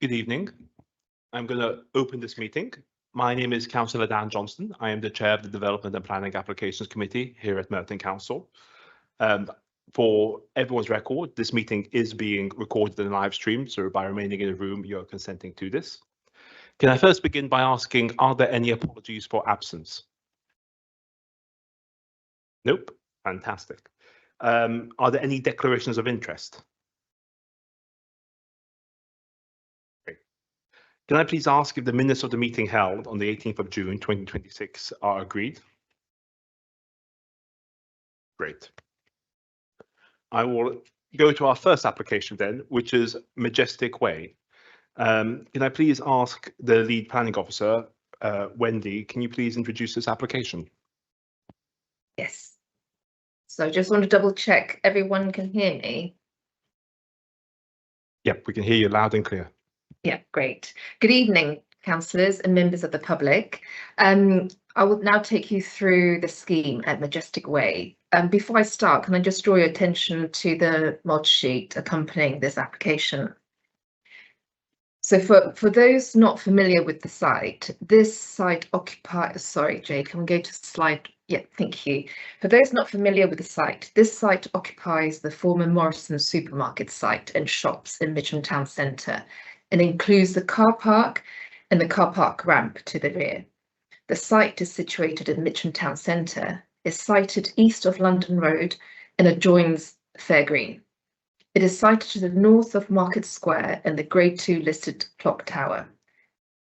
Good evening. I'm going to open this meeting. My name is Councillor Dan Johnston. I am the chair of the Development and Planning Applications Committee here at Merton Council. For everyone's record, this meeting is being recorded and live streamed, so by remaining in the room, you're consenting to this. Can I first begin by asking, are there any apologies for absence? Nope. Fantastic. Are there any declarations of interest? Great. Can I please ask if the minutes of the meeting held on the 18th of June 2026 are agreed? Great. I will go to our first application then, which is Majestic Way. Can I please ask the lead planning officer, Wendy, can you please introduce this application? Yes. So I just want to double check everyone can hear me. Yep, we can hear you loud and clear. Yeah, great. Good evening, councillors and members of the public. I will now take you through the scheme at Majestic Way. Before I start, can I just draw your attention to the mod sheet accompanying this application? So for those not familiar with the site, this site occupies, sorry, Jade, can we go to slide? Yeah, thank you. For those not familiar with the site, this site occupies the former Morrison supermarket site and shops in Mitcham Town Centre, and includes the car park and the car park ramp to the rear. The site is situated in Mitcham Town Centre, is sited east of London Road and adjoins Fair Green. It is sited to the north of Market Square and the Grade 2 listed clock tower.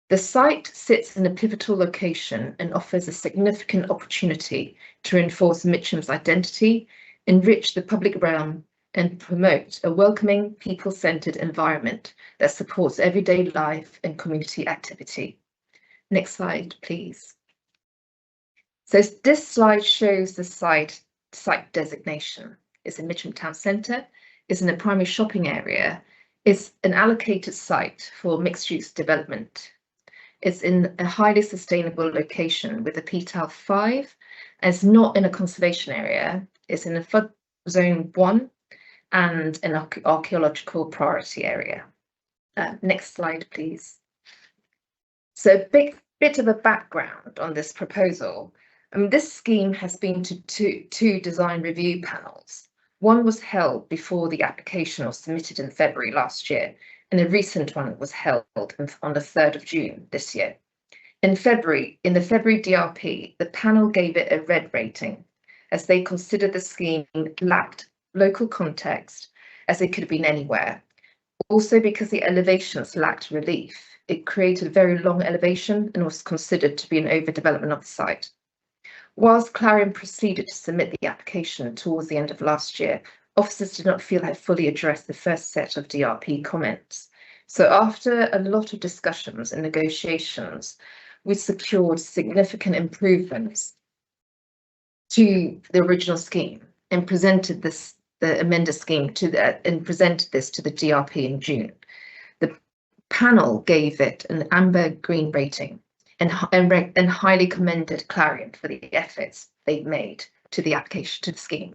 The site sits in a pivotal location and offers a significant opportunity to reinforce Mitcham's identity, enrich the public realm, and promote a welcoming, people-centred environment that supports everyday life and community activity. Next slide, please. So this slide shows the site designation. It's in Mitcham Town Centre, is in a primary shopping area, is an allocated site for mixed-use development. It's in a highly sustainable location with a PTAL 5, and it's not in a conservation area. It's in a flood zone 1 and an archaeological priority area. Next slide, please. So a bit of a background on this proposal. This scheme has been to two design review panels. One was held before the application was submitted in February last year, and a recent one was held on the 3rd of June this year. In the February DRP, the panel gave it a red rating, as they considered the scheme lacked local context, as it could have been anywhere. Also because the elevations lacked relief. It created a very long elevation and was considered to be an overdevelopment of the site. Whilst Clarion proceeded to submit the application towards the end of last year, officers did not feel had fully addressed the first set of DRP comments. So after a lot of discussions and negotiations, we secured significant improvements to the original scheme and presented the amended scheme and presented this to the DRP in June. The panel gave it an amber green rating and highly commended Clarion for the efforts they've made to the application to the scheme.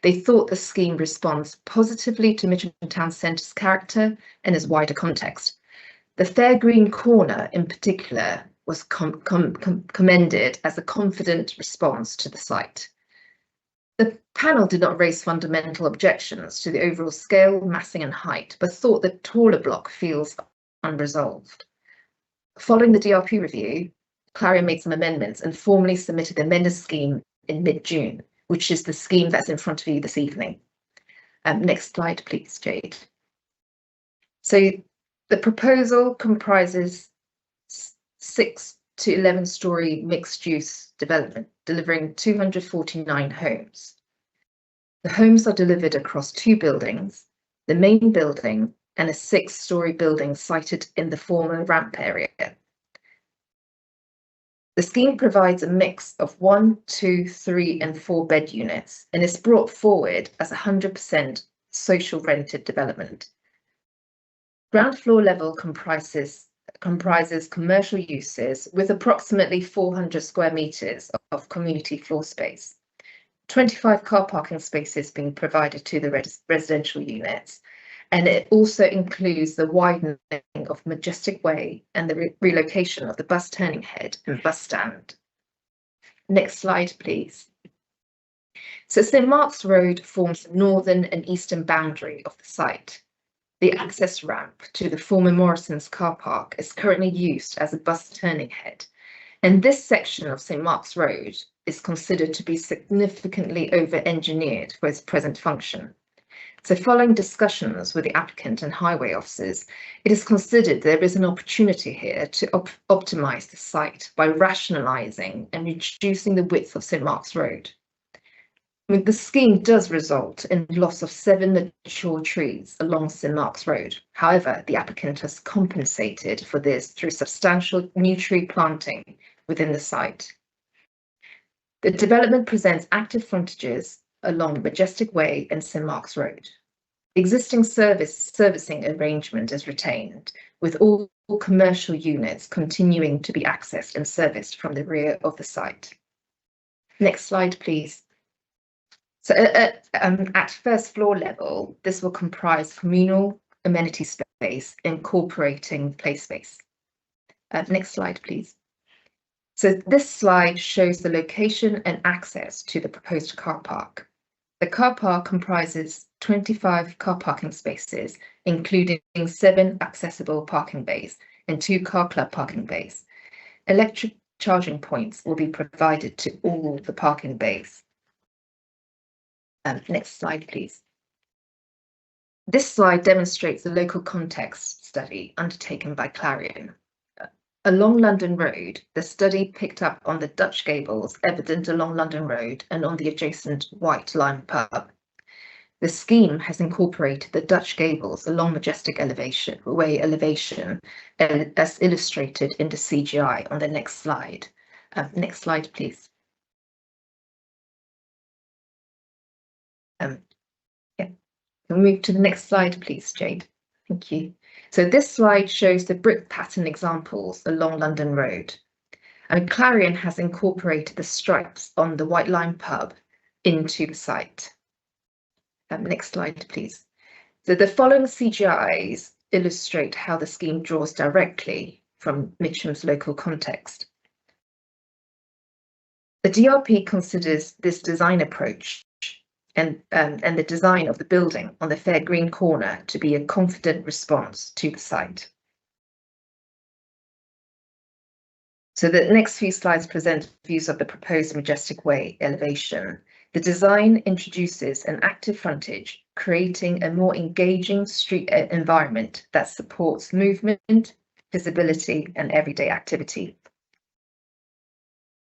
They thought the scheme responds positively to Mitcham Town Centre's character and its wider context. The Fair Green corner in particular was commended as a confident response to the site. The panel did not raise fundamental objections to the overall scale, massing and height, but thought the taller block feels unresolved. Following the DRP review, Clarion made some amendments and formally submitted the amended scheme in mid-June, which is the scheme that's in front of you this evening. Next slide, please, Jade. So the proposal comprises 6 to 11-storey mixed-use development, delivering 249 homes. The homes are delivered across 2 buildings, the main building and a 6-storey building sited in the former ramp area. The scheme provides a mix of 1, 2, 3 and 4 bed units and is brought forward as 100% social rented development. Ground floor level comprises commercial uses with approximately 400 square metres of community floor space. 25 car parking spaces being provided to the residential units, and it also includes the widening of Majestic Way and the relocation of the bus turning head and bus stand. Next slide, please. So St Mark's Road forms the northern and eastern boundary of the site. The access ramp to the former Morrison's car park is currently used as a bus turning head, and this section of St Mark's Road is considered to be significantly over-engineered for its present function. So following discussions with the applicant and highway officers, it is considered there is an opportunity here to optimise the site by rationalising and reducing the width of St Mark's Road. The scheme does result in loss of 7 mature trees along St Mark's Road. However, the applicant has compensated for this through substantial new tree planting within the site. The development presents active frontages along Majestic Way and St Mark's Road. The existing servicing arrangement is retained, with all commercial units continuing to be accessed and serviced from the rear of the site. Next slide, please. So at first floor level, this will comprise communal amenity space incorporating play space. Next slide, please. So this slide shows the location and access to the proposed car park. The car park comprises 25 car parking spaces, including 7 accessible parking bays and 2 car club parking bays. Electric charging points will be provided to all the parking bays. Next slide, please. This slide demonstrates the local context study undertaken by Clarion. Along London Road, the study picked up on the Dutch gables evident along London Road and on the adjacent White Lime pub. The scheme has incorporated the Dutch gables along Majestic Way elevation as illustrated in the CGI on the next slide. Next slide, please. Yeah, we'll move to the next slide, please, Jade. Thank you. So this slide shows the brick pattern examples along London Road. And Clarion has incorporated the stripes on the White Lime pub into the site. Next slide, please. So the following CGIs illustrate how the scheme draws directly from Mitcham's local context. The DRP considers this design approach and the design of the building on the Fair Green corner to be a confident response to the site. So the next few slides present views of the proposed Majestic Way elevation. The design introduces an active frontage, creating a more engaging street environment that supports movement, visibility, and everyday activity.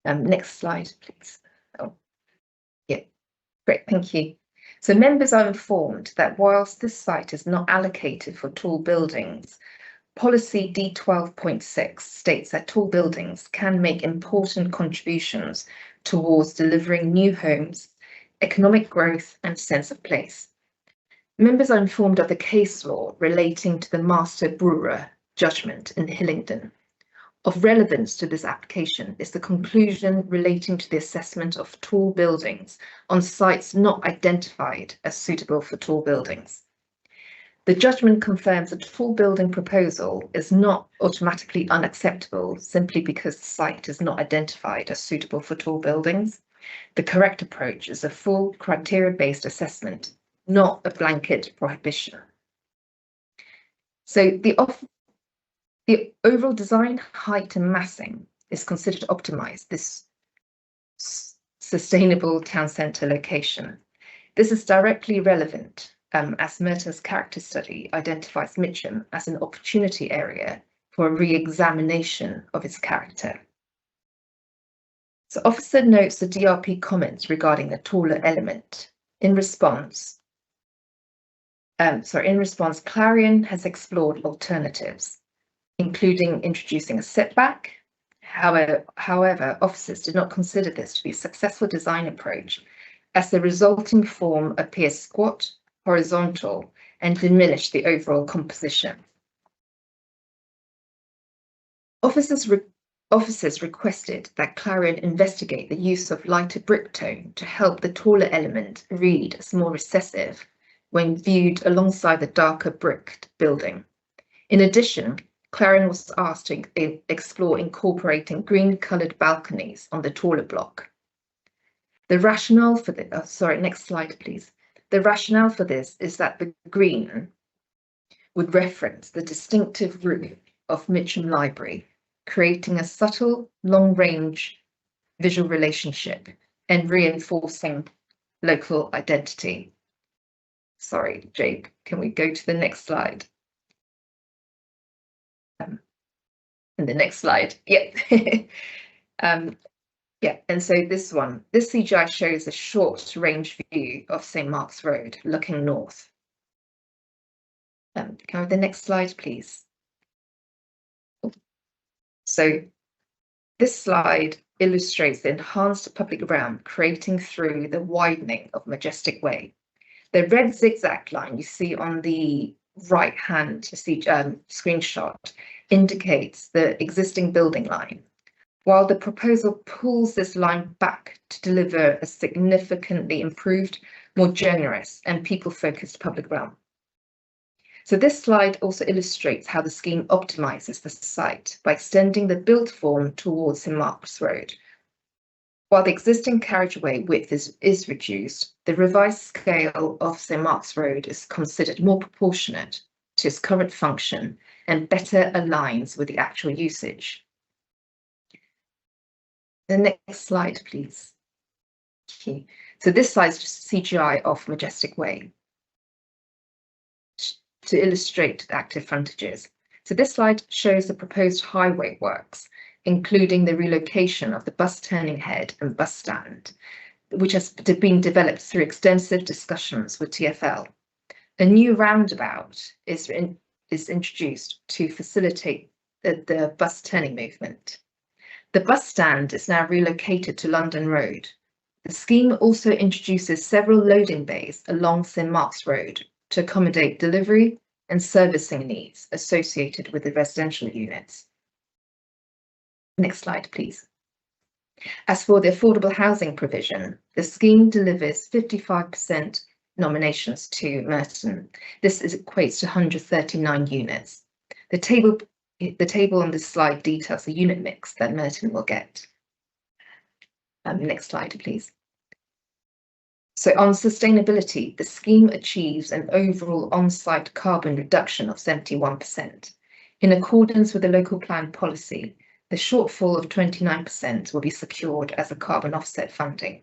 Next slide, please. Oh, yeah. Great, thank you. So members are informed that whilst this site is not allocated for tall buildings, Policy D12.6 states that tall buildings can make important contributions towards delivering new homes, economic growth and sense of place. Members are informed of the case law relating to the Master Brewer judgment in Hillingdon. Of relevance to this application is the conclusion relating to the assessment of tall buildings on sites not identified as suitable for tall buildings. The judgment confirms that a tall building proposal is not automatically unacceptable simply because the site is not identified as suitable for tall buildings. The correct approach is a full criteria-based assessment, not a blanket prohibition. So the overall design, height and massing is considered to optimise this sustainable town centre location. This is directly relevant as Merton's character study identifies Mitcham as an opportunity area for a re-examination of its character. So officer notes the DRP comments regarding the taller element. In response, Clarion has explored alternatives, including introducing a setback. However, officers did not consider this to be a successful design approach, as the resulting form appears squat, horizontal, and diminished the overall composition. Officers requested that Clarion investigate the use of lighter brick tone to help the taller element read as more recessive when viewed alongside the darker bricked building. In addition, Clarion was asked to explore incorporating green-coloured balconies on the taller block. The rationale for the next slide, please. The rationale for this is that the green would reference the distinctive roof of Mitcham Library, creating a subtle, long-range visual relationship and reinforcing local identity. Sorry, Jake, can we go to the next slide? And the next slide, yeah. Yeah, and so this CGI shows a short range view of St. Mark's Road looking north. Can I have the next slide, please? So this slide illustrates the enhanced public realm creating through the widening of Majestic Way. The red zigzag line you see on the right-hand screenshot indicates the existing building line, while the proposal pulls this line back to deliver a significantly improved, more generous and people-focused public realm. So this slide also illustrates how the scheme optimises the site by extending the built form towards St. Mark's Road. While the existing carriageway width is reduced, the revised scale of St. Mark's Road is considered more proportionate to its current function and better aligns with the actual usage. The next slide, please. Okay. So this slide is just CGI of Majestic Way to illustrate the active frontages. So this slide shows the proposed highway works, including the relocation of the bus turning head and bus stand, which has been developed through extensive discussions with TfL. A new roundabout is introduced to facilitate the bus turning movement. The bus stand is now relocated to London Road. The scheme also introduces several loading bays along St. Mark's Road to accommodate delivery and servicing needs associated with the residential units. Next slide, please. As for the affordable housing provision, the scheme delivers 55% nominations to Merton. This equates to 139 units. The table on this slide details the unit mix that Merton will get. Next slide, please. So on sustainability, the scheme achieves an overall on-site carbon reduction of 71%. In accordance with the local plan policy, the shortfall of 29% will be secured as a carbon offset funding.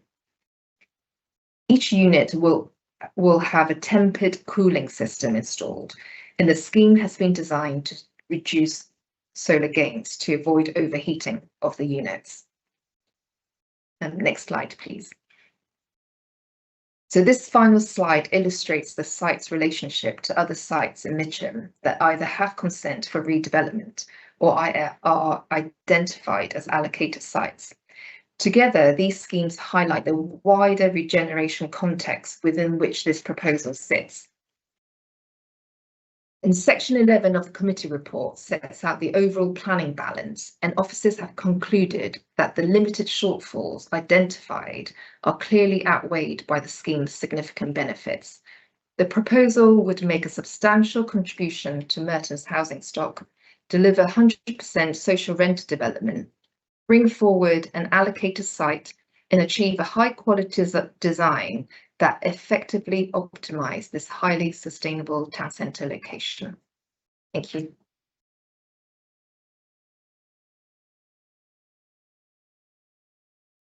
Each unit will have a tempered cooling system installed, and the scheme has been designed to reduce solar gains to avoid overheating of the units. Next slide, please. So this final slide illustrates the site's relationship to other sites in Mitcham that either have consent for redevelopment or are identified as allocated sites. Together, these schemes highlight the wider regeneration context within which this proposal sits. In section 11 of the committee report sets out the overall planning balance, and officers have concluded that the limited shortfalls identified are clearly outweighed by the scheme's significant benefits. The proposal would make a substantial contribution to Merton's housing stock, deliver 100% social rent development, bring forward an allocated site, and achieve a high quality design that effectively optimize this highly sustainable town centre location. Thank you.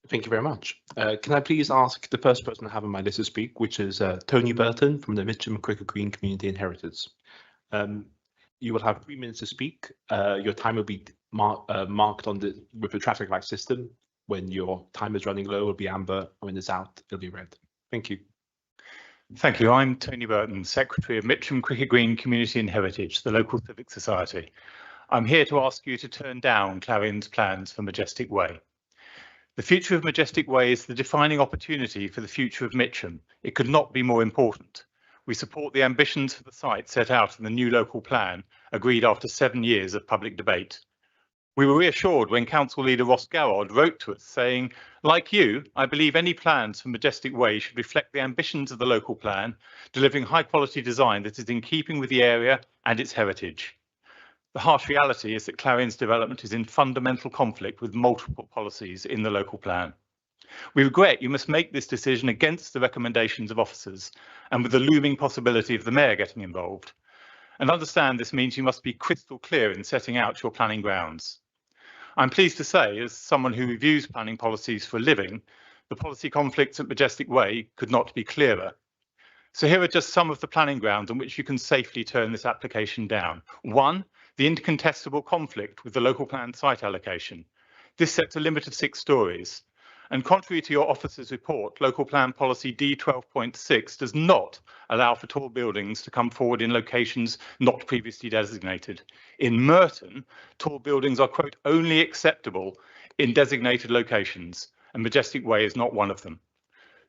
Thank you very much. Can I please ask the first person I have on my list to speak, which is Tony Burton from the Mitcham Cricket Green Community and Heritage. You will have 3 minutes to speak. Your time will be marked on with the traffic light system. When your time is running low, it'll be amber. When it's out, it'll be red. Thank you. Thank you. I'm Tony Burton, Secretary of Mitcham Cricket Green Community and Heritage, the local civic society. I'm here to ask you to turn down Clarion's plans for Majestic Way. The future of Majestic Way is the defining opportunity for the future of Mitcham. It could not be more important. We support the ambitions for the site set out in the new local plan, agreed after 7 years of public debate. We were reassured when Council Leader Ross Garrod wrote to us saying, like you, I believe any plans for Majestic Way should reflect the ambitions of the local plan, delivering high quality design that is in keeping with the area and its heritage. The harsh reality is that Clarion's development is in fundamental conflict with multiple policies in the local plan. We regret you must make this decision against the recommendations of officers and with the looming possibility of the Mayor getting involved. And understand this means you must be crystal clear in setting out your planning grounds. I'm pleased to say, as someone who reviews planning policies for a living, the policy conflicts at Majestic Way could not be clearer. So here are just some of the planning grounds on which you can safely turn this application down. 1, the incontestable conflict with the local plan site allocation. This sets a limit of 6 stories. And contrary to your officer's report, local plan policy D12.6 does not allow for tall buildings to come forward in locations not previously designated. In Merton, tall buildings are, quote, only acceptable in designated locations, and Majestic Way is not one of them.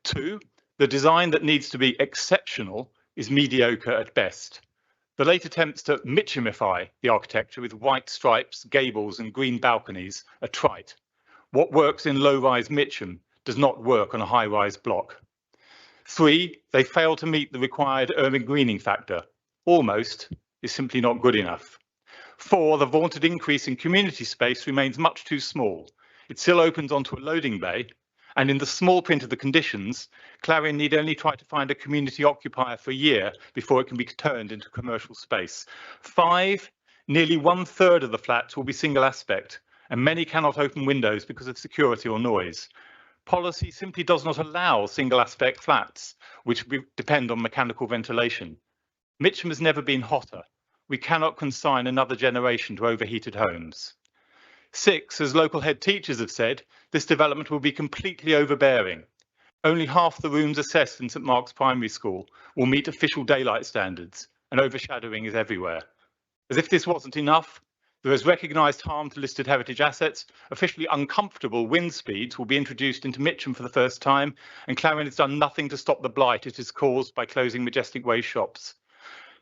2, the design that needs to be exceptional is mediocre at best. The late attempts to Mitchumify the architecture with white stripes, gables and green balconies are trite. What works in low-rise Mitcham does not work on a high-rise block. 3, they fail to meet the required urban greening factor. Almost is simply not good enough. 4, the vaunted increase in community space remains much too small. It still opens onto a loading bay, and in the small print of the conditions, Clarion need only try to find a community occupier for a year before it can be turned into commercial space. 5, nearly 1/3 of the flats will be single aspect, and many cannot open windows because of security or noise. Policy simply does not allow single aspect flats, which depend on mechanical ventilation. Mitcham has never been hotter. We cannot consign another generation to overheated homes. 6, as local head teachers have said, this development will be completely overbearing. Only half the rooms assessed in St Mark's Primary School will meet official daylight standards, and overshadowing is everywhere. As if this wasn't enough, there is recognised harm to listed heritage assets. Officially uncomfortable wind speeds will be introduced into Mitcham for the first time, and Clarion has done nothing to stop the blight it has caused by closing Majestic Way shops.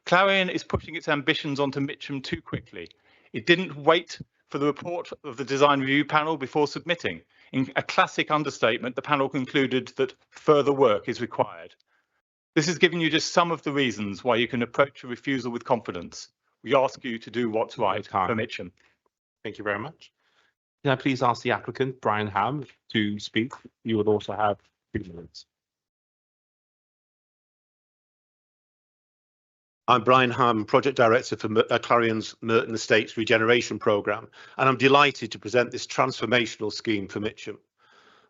Clarion is pushing its ambitions onto Mitcham too quickly. It didn't wait for the report of the design review panel before submitting. In a classic understatement, the panel concluded that further work is required. This has given you just some of the reasons why you can approach a refusal with confidence. We ask you to do what's right for Mitcham. Thank you very much. Can I please ask the applicant, Brian Ham, to speak? You will also have 2 minutes. I'm Brian Ham, Project Director for Clarion's Merton Estates Regeneration Programme, and I'm delighted to present this transformational scheme for Mitcham.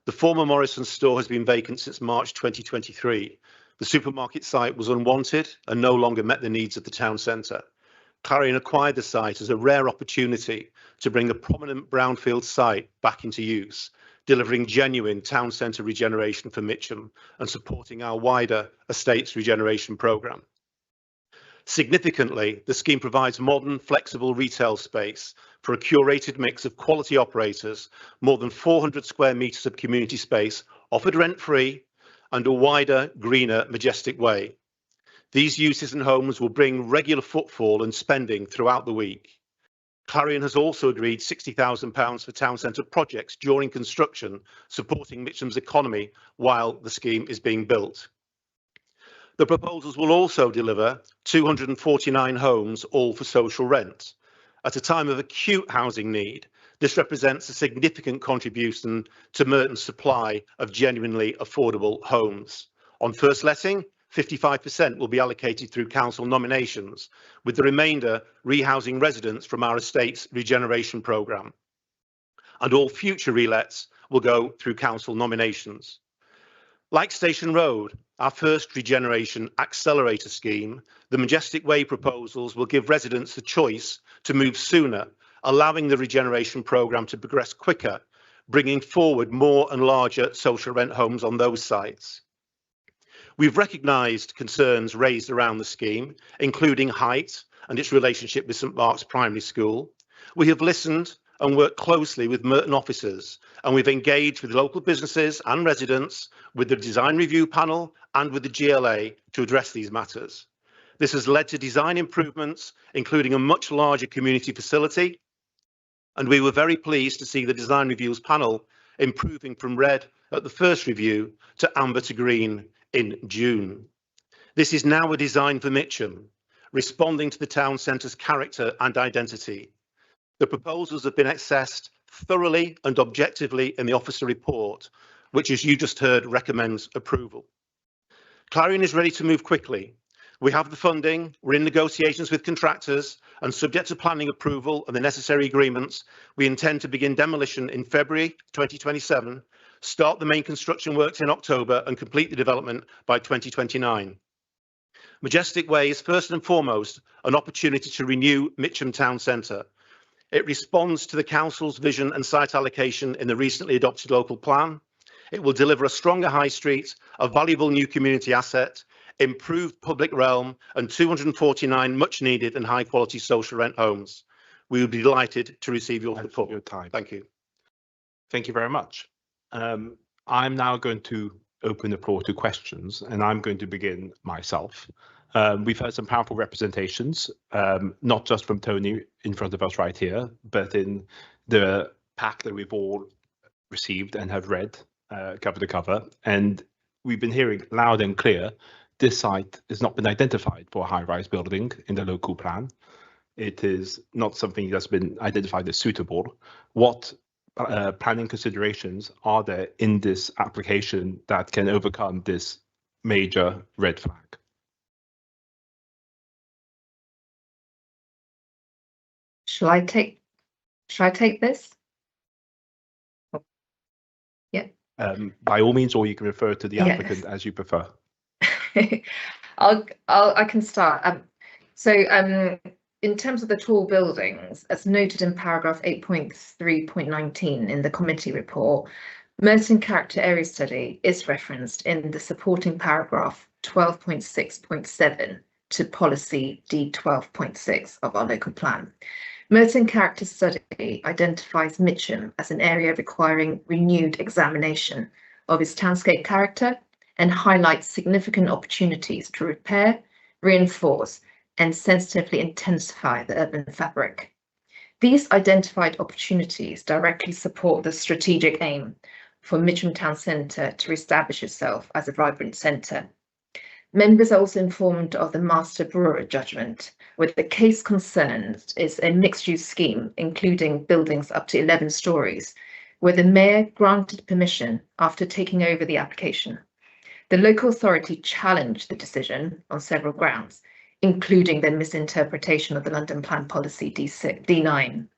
The former Morrison store has been vacant since March 2023. The supermarket site was unwanted and no longer met the needs of the town centre. Clarion acquired the site as a rare opportunity to bring a prominent brownfield site back into use, delivering genuine town centre regeneration for Mitcham and supporting our wider estates regeneration programme. Significantly, the scheme provides modern, flexible retail space for a curated mix of quality operators, more than 400 square metres of community space offered rent-free, and a wider, greener, Majestic Way. These uses and homes will bring regular footfall and spending throughout the week. Clarion has also agreed £60,000 for town centre projects during construction, supporting Mitcham's economy while the scheme is being built. The proposals will also deliver 249 homes, all for social rent. At a time of acute housing need, this represents a significant contribution to Merton's supply of genuinely affordable homes. On first letting, 55% will be allocated through council nominations, with the remainder rehousing residents from our estates regeneration programme. And all future relets will go through council nominations. Like Station Road, our first regeneration accelerator scheme, the Majestic Way proposals will give residents the choice to move sooner, allowing the regeneration programme to progress quicker, bringing forward more and larger social rent homes on those sites. We've recognised concerns raised around the scheme, including height and its relationship with St Mark's Primary School. We have listened and worked closely with Merton officers, and we've engaged with local businesses and residents, with the design review panel and with the GLA to address these matters. This has led to design improvements, including a much larger community facility, and we were very pleased to see the design reviews panel improving from red at the first review to amber to green in June. This is now a design for Mitcham, responding to the town centre's character and identity. The proposals have been assessed thoroughly and objectively in the officer report, which, as you just heard, recommends approval. Clarion is ready to move quickly. We have the funding, we're in negotiations with contractors, and subject to planning approval and the necessary agreements, we intend to begin demolition in February 2027, start the main construction works in October, and complete the development by 2029. Majestic Way is first and foremost an opportunity to renew Mitcham Town Centre. It responds to the Council's vision and site allocation in the recently adopted local plan. It will deliver a stronger high street, a valuable new community asset, improved public realm, and 249 much needed and high quality social rent homes. We would be delighted to receive your support. Your time. Thank you. Thank you very much. I'm now going to open the floor to questions, and I'm going to begin myself. We've heard some powerful representations, not just from Tony in front of us right here, but in the pack that we've all received and have read cover to cover. And we've been hearing loud and clear, this site has not been identified for a high-rise building in the local plan. It is not something that's been identified as suitable. What planning considerations are there in this application that can overcome this major red flag? Shall I take this? Yeah. By all means, or you can refer to the Yes. applicant as you prefer. I can start. In terms of the tall buildings, as noted in paragraph 8.3.19 in the committee report, Merton Character Area Study is referenced in the supporting paragraph 12.6.7 to policy D12.6 of our local plan. Merton Character Study identifies Mitcham as an area requiring renewed examination of its townscape character and highlights significant opportunities to repair, reinforce, and sensitively intensify the urban fabric. These identified opportunities directly support the strategic aim for Mitcham Town Centre to establish itself as a vibrant centre. Members are also informed of the Master Brewer judgment, where the case concerned is a mixed-use scheme, including buildings up to 11 stories, where the Mayor granted permission after taking over the application. The local authority challenged the decision on several grounds, including their misinterpretation of the London Plan Policy D9,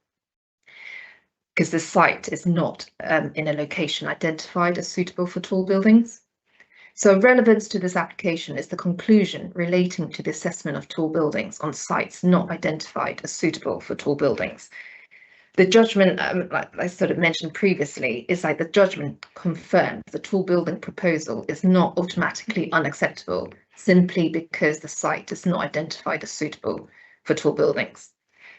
because the site is not in a location identified as suitable for tall buildings. So relevance to this application is the conclusion relating to the assessment of tall buildings on sites not identified as suitable for tall buildings. The judgment, like I sort of mentioned previously, is like the judgment confirmed the tall building proposal is not automatically unacceptable simply because the site is not identified as suitable for tall buildings.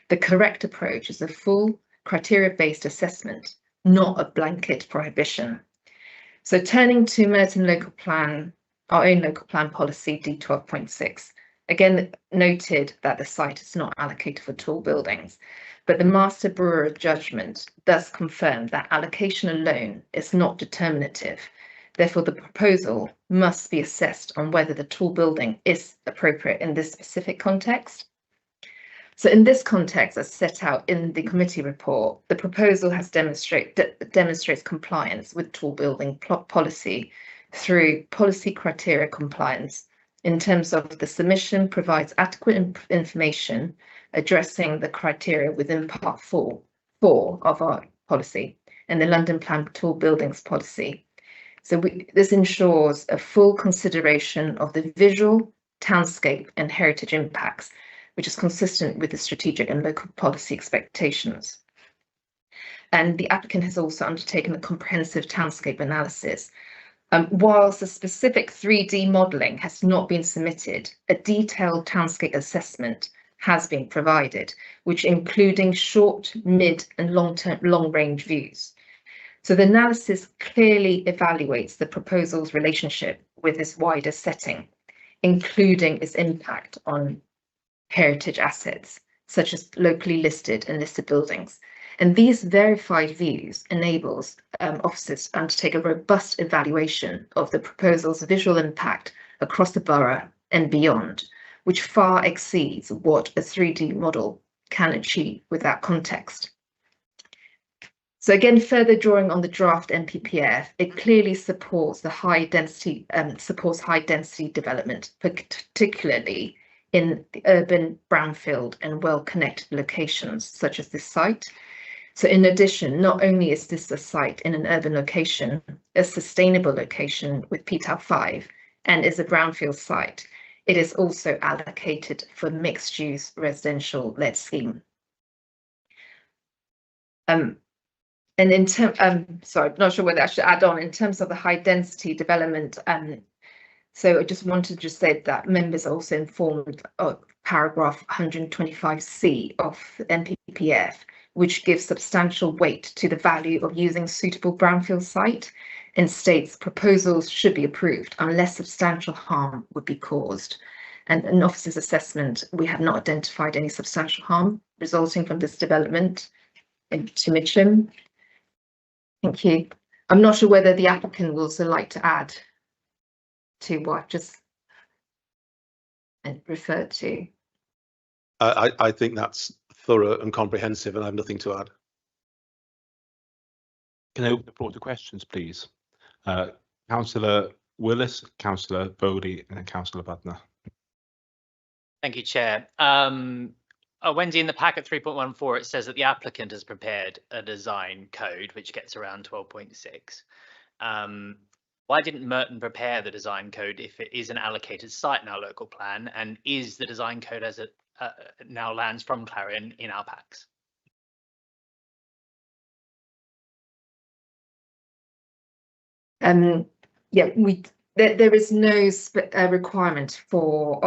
The correct approach is a full criteria-based assessment, not a blanket prohibition. So turning to Merton local plan, our own local plan policy D12.6, again noted that the site is not allocated for tall buildings. But the Master Brewer judgment does confirm that allocation alone is not determinative. Therefore, the proposal must be assessed on whether the tall building is appropriate in this specific context. So in this context, as set out in the committee report, the proposal has demonstrates compliance with tall building policy through policy criteria compliance in terms of the submission provides adequate information addressing the criteria within part 4 of our policy and the London Plan Tall Buildings policy. So this ensures a full consideration of the visual, townscape and heritage impacts, which is consistent with the strategic and local policy expectations. And the applicant has also undertaken a comprehensive townscape analysis. Whilst the specific 3D modelling has not been submitted, a detailed townscape assessment has been provided, which including short, mid and long-range views. So the analysis clearly evaluates the proposal's relationship with this wider setting, including its impact on heritage assets, such as locally listed and listed buildings. And these verified views enables officers to undertake a robust evaluation of the proposal's visual impact across the borough and beyond, which far exceeds what a 3D model can achieve with that context. So again, further drawing on the draft NPPF, it clearly supports the high density development, particularly in the urban, brownfield and well-connected locations such as this site. So in addition, not only is this a site in an urban location, a sustainable location with PTAL 5, and is a brownfield site, it is also allocated for mixed-use residential-led scheme. And in terms, sorry, I'm not sure whether I should add on in terms of the high density development. So I just wanted to say that members are also informed of paragraph 125C of NPPF, which gives substantial weight to the value of using suitable brownfield site and states proposals should be approved unless substantial harm would be caused. And in officer's assessment, we have not identified any substantial harm resulting from this development to Mitcham. Thank you. I'm not sure whether the applicant will also like to add to what I've just referred to. I think that's thorough and comprehensive, and I have nothing to add. Can I open the floor to questions, please? Councillor Willis, Councillor Bowley, and then Councillor Budner. Thank you, Chair. Wendy, in the packet 3.14, it says that the applicant has prepared a design code which gets around 12.6. Why didn't Merton prepare the design code if it is an allocated site in our local plan, and is the design code as it now lands from Clarion in our packs? Yeah, there is no requirement for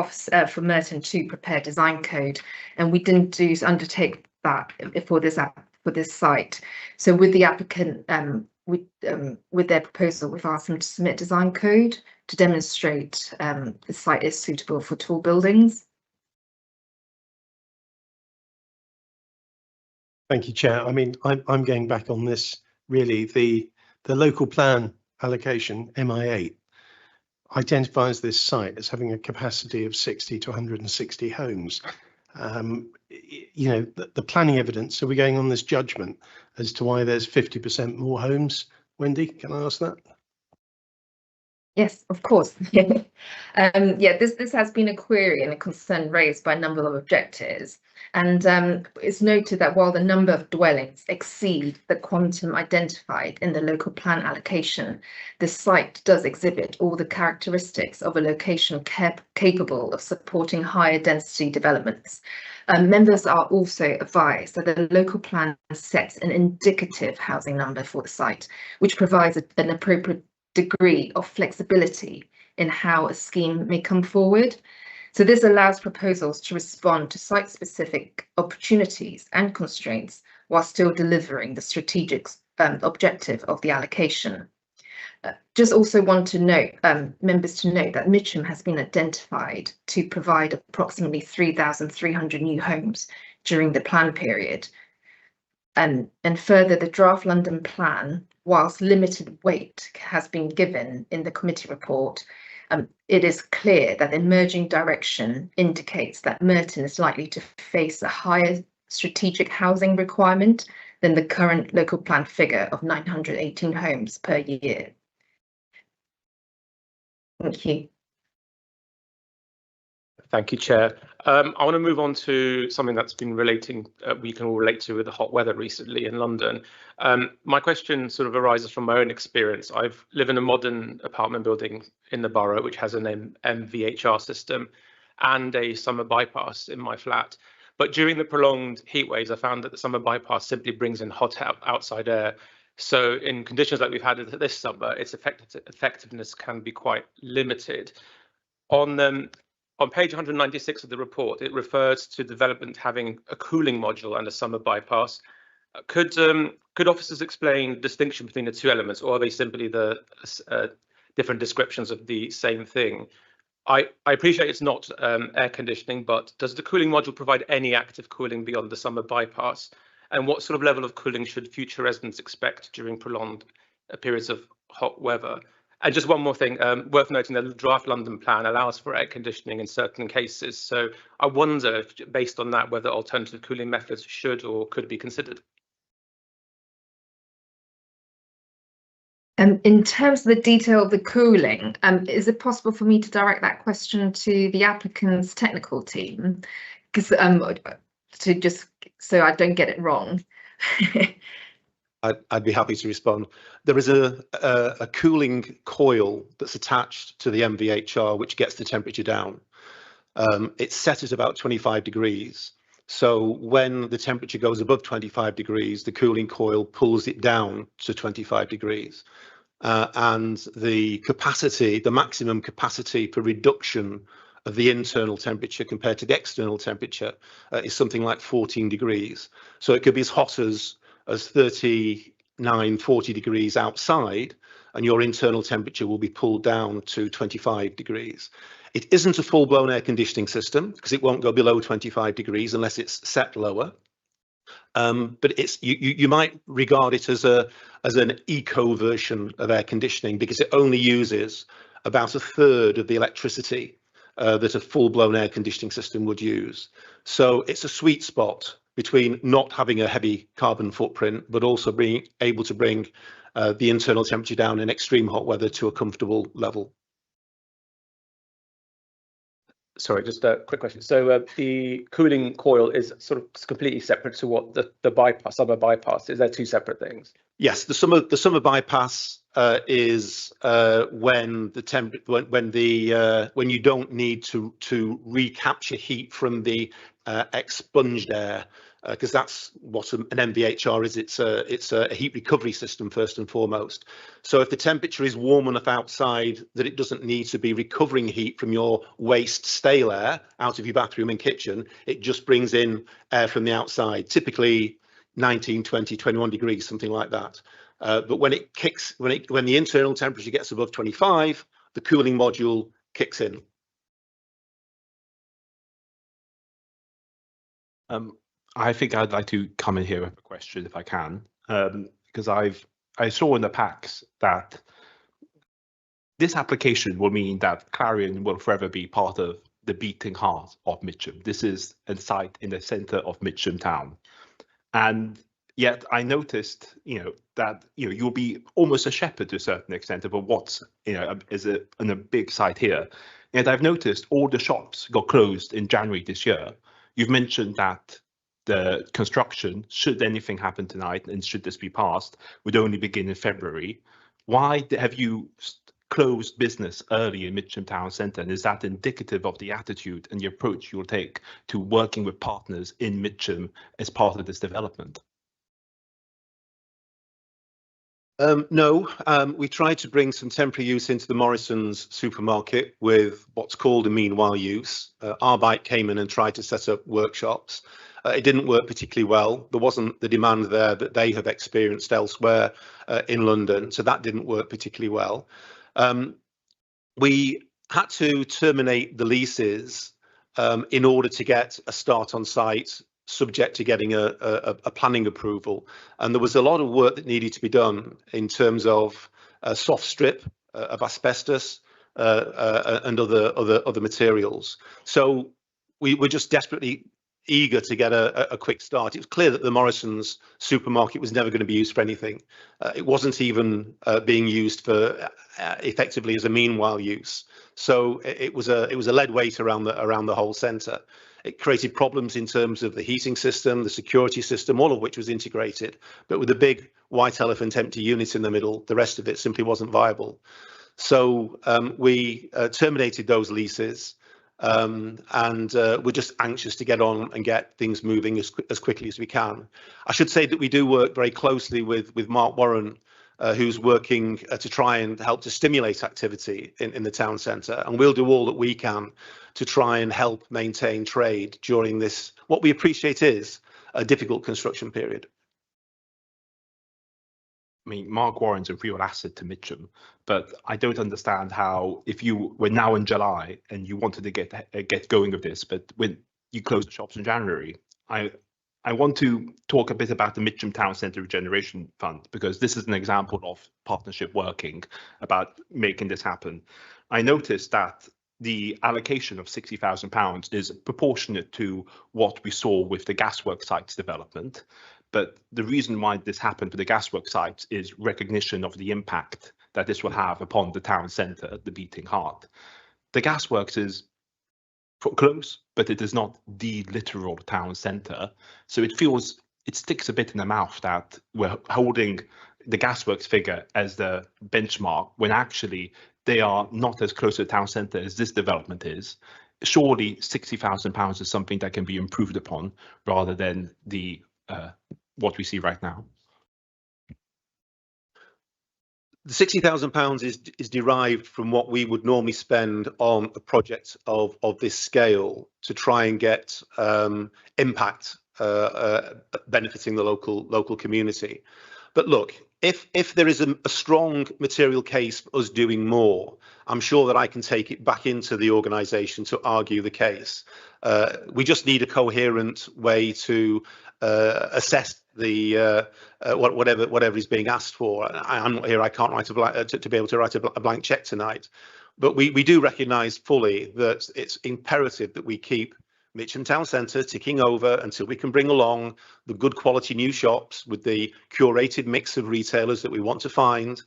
Merton to prepare design code, and we didn't undertake that for this site. So with the applicant, with their proposal, we've asked them to submit design code to demonstrate the site is suitable for tall buildings. Thank you, Chair. I mean, I'm going back on this. Really, the local plan allocation MI8 identifies this site as having a capacity of 60 to 160 homes. You know, the planning evidence. So we're going on this judgment as to why there's 50% more homes. Wendy, can I ask that? Yes, of course. Yeah, this has been a query and a concern raised by a number of objectors. And it's noted that while the number of dwellings exceed the quantum identified in the local plan allocation, the site does exhibit all the characteristics of a location capable of supporting higher density developments. Members are also advised that the local plan sets an indicative housing number for the site, which provides an appropriate degree of flexibility in how a scheme may come forward. So this allows proposals to respond to site-specific opportunities and constraints while still delivering the strategic objective of the allocation. Just also want to note, members to note that Mitcham has been identified to provide approximately 3,300 new homes during the plan period. And further, the draft London plan, whilst limited weight has been given in the committee report, it is clear that the emerging direction indicates that Merton is likely to face a higher strategic housing requirement than the current local plan figure of 918 homes per year. Thank you. Thank you, Chair. I want to move on to something that's been relating, we can all relate to with the hot weather recently in London. My question sort of arises from my own experience. I live in a modern apartment building in the borough, which has an MVHR system and a summer bypass in my flat. But during the prolonged heat waves, I found that the summer bypass simply brings in hot outside air. So in conditions like we've had this summer, its effectiveness can be quite limited. On page 196 of the report, it refers to development having a cooling module and a summer bypass. Could officers explain the distinction between the two elements, or are they simply the different descriptions of the same thing? I appreciate it's not air conditioning, but does the cooling module provide any active cooling beyond the summer bypass? And what sort of level of cooling should future residents expect during prolonged periods of hot weather? And just one more thing, worth noting that the draft London plan allows for air conditioning in certain cases. So I wonder if, based on that, whether alternative cooling methods should or could be considered. In terms of the detail of the cooling, is it possible for me to direct that question to the applicant's technical team? Because to just so I don't get it wrong. I'd be happy to respond. There is a cooling coil that's attached to the MVHR, which gets the temperature down. It's set at about 25 degrees. So when the temperature goes above 25 degrees, the cooling coil pulls it down to 25 degrees. And the capacity, the maximum capacity for reduction of the internal temperature compared to the external temperature is something like 14 degrees. So it could be as hot as 39, 40 degrees outside, and your internal temperature will be pulled down to 25 degrees. It isn't a full-blown air conditioning system because it won't go below 25 degrees unless it's set lower. But it's you might regard it as an eco version of air conditioning because it only uses about a third of the electricity that a full-blown air conditioning system would use. So it's a sweet spot between not having a heavy carbon footprint, but also being able to bring the internal temperature down in extreme hot weather to a comfortable level. Sorry, just a quick question. So the cooling coil is sort of completely separate to what the bypass, summer bypass is. There two separate things? Yes, the summer bypass is when you don't need to recapture heat from the expunged air, because that's what an MVHR is. It's a heat recovery system first and foremost. So if the temperature is warm enough outside that it doesn't need to be recovering heat from your waste stale air out of your bathroom and kitchen, it just brings in air from the outside, typically 19, 20, 21 degrees, something like that. But when the internal temperature gets above 25, the cooling module kicks in. I think I'd like to come in here with a question if I can, because I saw in the packs that this application will mean that Clarion will forever be part of the beating heart of Mitcham. This is a site in the centre of Mitcham town, and yet I noticed, that you'll be almost a shepherd to a certain extent of what's is in a big site here. And I've noticed all the shops got closed in January this year. You've mentioned that the construction, should anything happen tonight and should this be passed, would only begin in February. Why have you closed business early in Mitcham Town Centre? And is that indicative of the attitude and the approach you'll take to working with partners in Mitcham as part of this development? No, we tried to bring some temporary use into the Morrisons supermarket with what's called a meanwhile use. Arbite came in and tried to set up workshops. It didn't work particularly well. There wasn't the demand there that they have experienced elsewhere in London, so that didn't work particularly well. We had to terminate the leases in order to get a start on site, subject to getting a planning approval. And there was a lot of work that needed to be done in terms of a soft strip of asbestos and other materials. So we were just desperately eager to get a quick start. It was clear that the Morrisons supermarket was never going to be used for anything. It wasn't even being used for effectively as a meanwhile use. So it was a lead weight around the whole centre. It created problems in terms of the heating system, the security system, all of which was integrated. But with a big white elephant empty unit in the middle, the rest of it simply wasn't viable. So we terminated those leases. And we're just anxious to get on and get things moving as quickly as we can. I should say that we do work very closely with Mark Warren, who's working to try and help to stimulate activity in the town centre, and we'll do all that we can to try and help maintain trade during this, what we appreciate is a difficult construction period. I mean, Mark Warren's a real asset to Mitcham, but I don't understand how, if you were now in July and you wanted to get going with this, but when you close the shops in January, I I want to talk a bit about the Mitcham Town Centre Regeneration Fund, because this is an example of partnership working about making this happen. I noticed that the allocation of £60,000 is proportionate to what we saw with the gasworks sites development. But the reason why this happened for the gasworks sites is recognition of the impact that this will have upon the town centre, the beating heart. The gasworks is close, but it is not the literal town centre. So it sticks a bit in the mouth that we're holding the gasworks figure as the benchmark when actually they are not as close to the town centre as this development is. Surely £60,000 is something that can be improved upon rather than the what we see right now. The £60,000 is derived from what we would normally spend on a project of this scale to try and get impact benefiting the local community. But look, if there is a strong material case for us doing more, I'm sure that I can take it back into the organisation to argue the case. We just need a coherent way to assess the whatever is being asked for. I'm not here. I can't write to be able to write a blank check tonight. But we do recognise fully that it's imperative that we keep Mitcham Town Centre ticking over until we can bring along the good quality new shops with the curated mix of retailers that we want to find.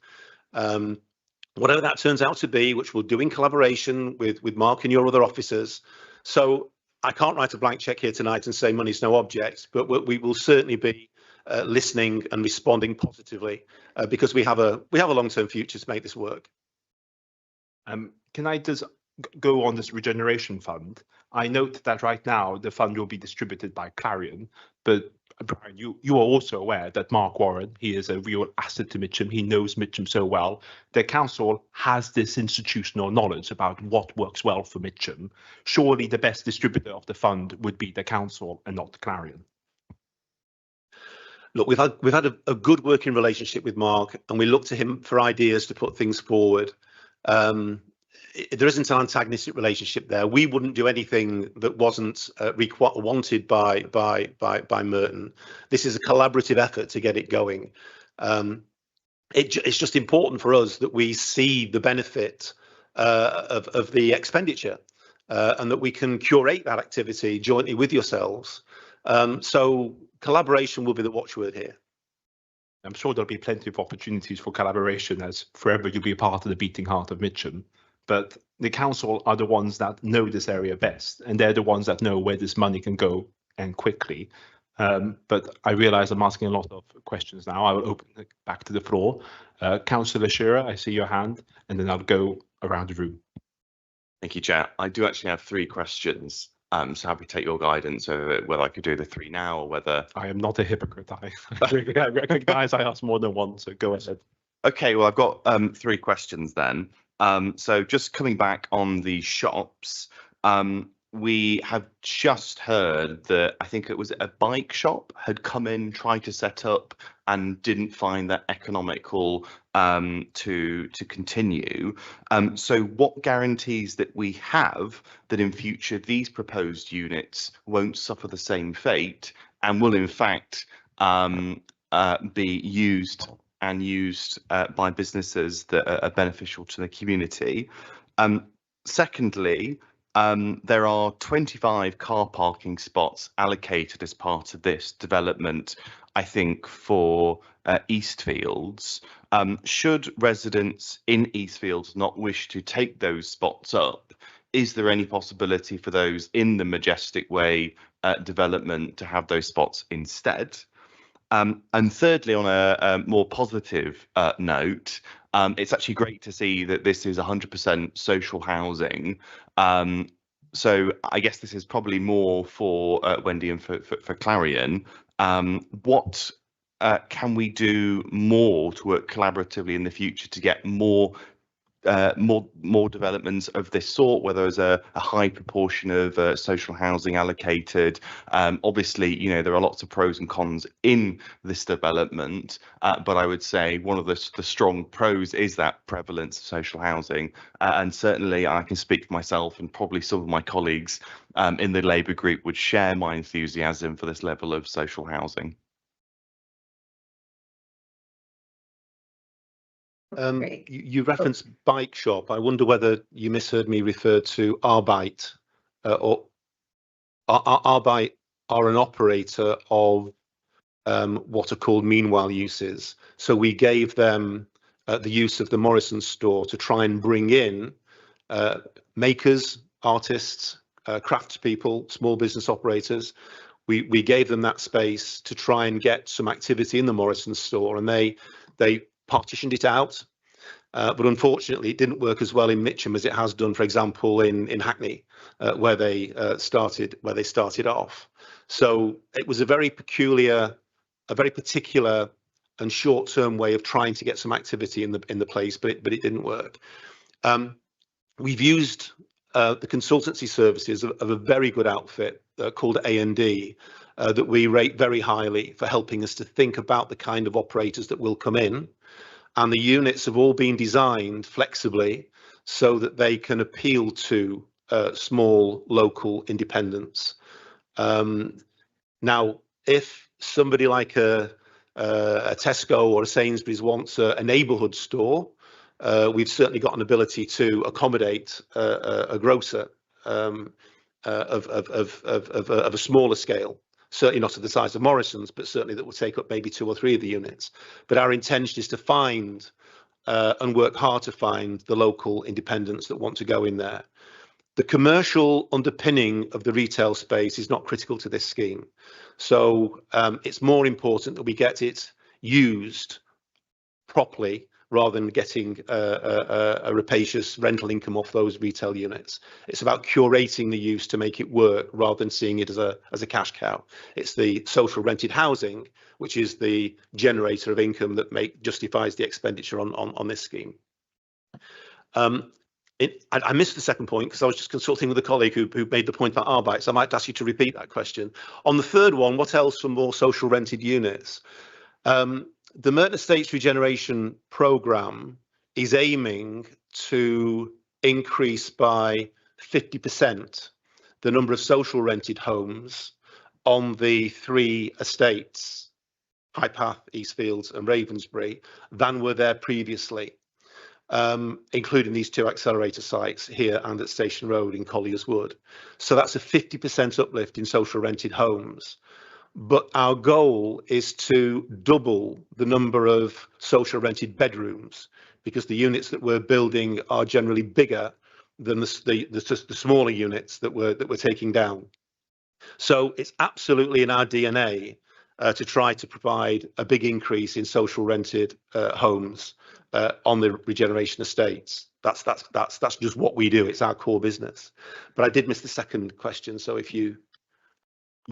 Whatever that turns out to be, which we'll do in collaboration with Mark and your other officers. So I can't write a blank check here tonight and say money's no object, but we will certainly be listening and responding positively because we have a long-term future to make this work. Can I just go on this regeneration fund? I note that right now the fund will be distributed by Clarion, but Brian, you are also aware that Mark Warren, he is a real asset to Mitcham. He knows Mitcham so well. The council has this institutional knowledge about what works well for Mitcham. Surely the best distributor of the fund would be the council and not Clarion. Look, we've had a good working relationship with Mark, and we look to him for ideas to put things forward. There isn't an antagonistic relationship there. We wouldn't do anything that wasn't wanted by Merton. This is a collaborative effort to get it going. It's just important for us that we see the benefit of the expenditure and that we can curate that activity jointly with yourselves. So collaboration will be the watchword here. I'm sure there'll be plenty of opportunities for collaboration, as forever you'll be a part of the beating heart of Mitcham. But the council are the ones that know this area best, and they're the ones that know where this money can go and quickly. But I realise I'm asking a lot of questions now. I will open it back to the floor. Councillor Shearer, I see your hand, and then I'll go around the room. Thank you, Chair. I do actually have 3 questions. So happy to take your guidance over whether I could do the 3 now or whether... I am not a hypocrite. I recognise I asked more than one, so go ahead. Okay, well, I've got 3 questions then. So just coming back on the shops, we have just heard that I think it was a bike shop had come in, tried to set up and didn't find that economical to continue. So what guarantees that we have that in future these proposed units won't suffer the same fate and will in fact be used by businesses that are beneficial to the community? Secondly, there are 25 car parking spots allocated as part of this development, I think, for Eastfields. Should residents in Eastfields not wish to take those spots up, is there any possibility for those in the Majestic Way development to have those spots instead? And thirdly, on a more positive note, it's actually great to see that this is 100% social housing. So I guess this is probably more for Wendy and for Clarion. What can we do more to work collaboratively in the future to get more more developments of this sort, where there's a high proportion of social housing allocated. Obviously, you know, there are lots of pros and cons in this development, but I would say one of the strong pros is that prevalence of social housing, and certainly I can speak for myself, and probably some of my colleagues in the Labour group would share my enthusiasm for this level of social housing. You referenced Bike Shop. I wonder whether you misheard me refer to Arbite, or Arbite are an operator of what are called meanwhile uses. So we gave them the use of the Morrison store to try and bring in makers, artists, craftspeople, small business operators. We gave them that space to try and get some activity in the Morrison store, and they partitioned it out, but unfortunately it didn't work as well in Mitcham as it has done, for example, in Hackney, where they started off. So it was a very particular and short-term way of trying to get some activity in the place, but it didn't work. We've used the consultancy services of a very good outfit called A&D that we rate very highly for helping us to think about the kind of operators that will come in. And the units have all been designed flexibly so that they can appeal to small local independents. Now, if somebody like a Tesco or a Sainsbury's wants a neighbourhood store, we've certainly got an ability to accommodate a grocer of a smaller scale. Certainly not to the size of Morrison's, but certainly that will take up maybe 2 or 3 of the units. But our intention is to find and work hard to find the local independents that want to go in there. The commercial underpinning of the retail space is not critical to this scheme. So it's more important that we get it used properly rather than getting a rapacious rental income off those retail units. It's about curating the use to make it work rather than seeing it as a cash cow. It's the social rented housing, which is the generator of income that justifies the expenditure on this scheme. I missed the second point because I was just consulting with a colleague who made the point about Arbite, so I might ask you to repeat that question. On the third one, what else for more social rented units? The Merton Estates Regeneration Programme is aiming to increase by 50% the number of social rented homes on the 3 estates, Highpath, Eastfields and Ravensbury, than were there previously, including these 2 accelerator sites here and at Station Road in Colliers Wood. So that's a 50% uplift in social rented homes. But our goal is to double the number of social rented bedrooms, because the units that we're building are generally bigger than the smaller units that we're taking down. So it's absolutely in our DNA to try to provide a big increase in social rented homes on the regeneration estates. That's just what we do. It's our core business. But I did miss the second question, so if you...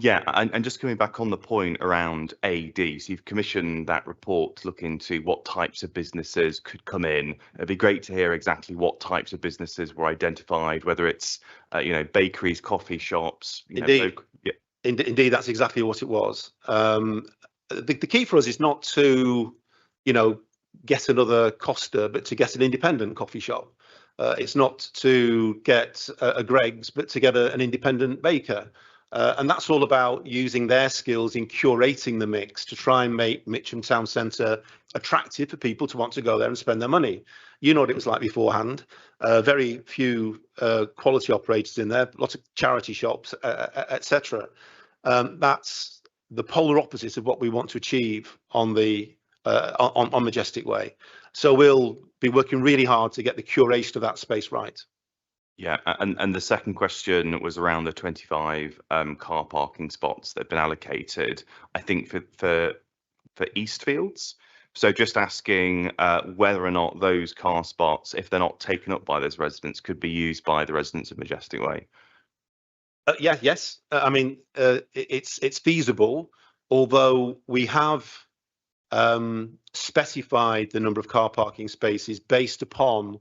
Yeah, and just coming back on the point around AD, so you've commissioned that report to look into what types of businesses could come in. It'd be great to hear exactly what types of businesses were identified, whether it's bakeries, coffee shops. Indeed, indeed, that's exactly what it was. The key for us is not to, get another Costa, but to get an independent coffee shop. It's not to get a Greggs, but to get an independent baker. And that's all about using their skills in curating the mix to try and make Mitcham Town Centre attractive for people to want to go there and spend their money. You know what it was like beforehand. Very few quality operators in there, lots of charity shops, etc. That's the polar opposite of what we want to achieve on the on Majestic Way. So we'll be working really hard to get the curation of that space right. Yeah, and the second question was around the 25 car parking spots that have been allocated, I think for Eastfields. So just asking whether or not those car spots, if they're not taken up by those residents, could be used by the residents of Majestic Way. Yes. I mean, it's feasible, although we have specified the number of car parking spaces based upon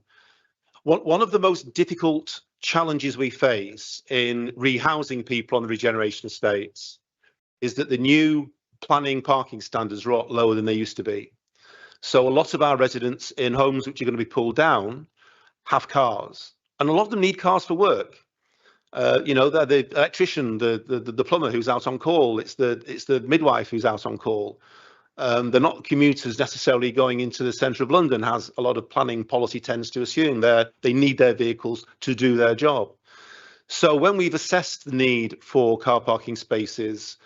One of the most difficult challenges we face in rehousing people on the regeneration estates is that the new planning parking standards are a lot lower than they used to be. So a lot of our residents in homes which are going to be pulled down have cars, and a lot of them need cars for work. You know, they're the electrician, the plumber who's out on call. It's the midwife who's out on call. They're not commuters necessarily going into the centre of London, as a lot of planning policy tends to assume. They need their vehicles to do their job. So when we've assessed the need for car parking spaces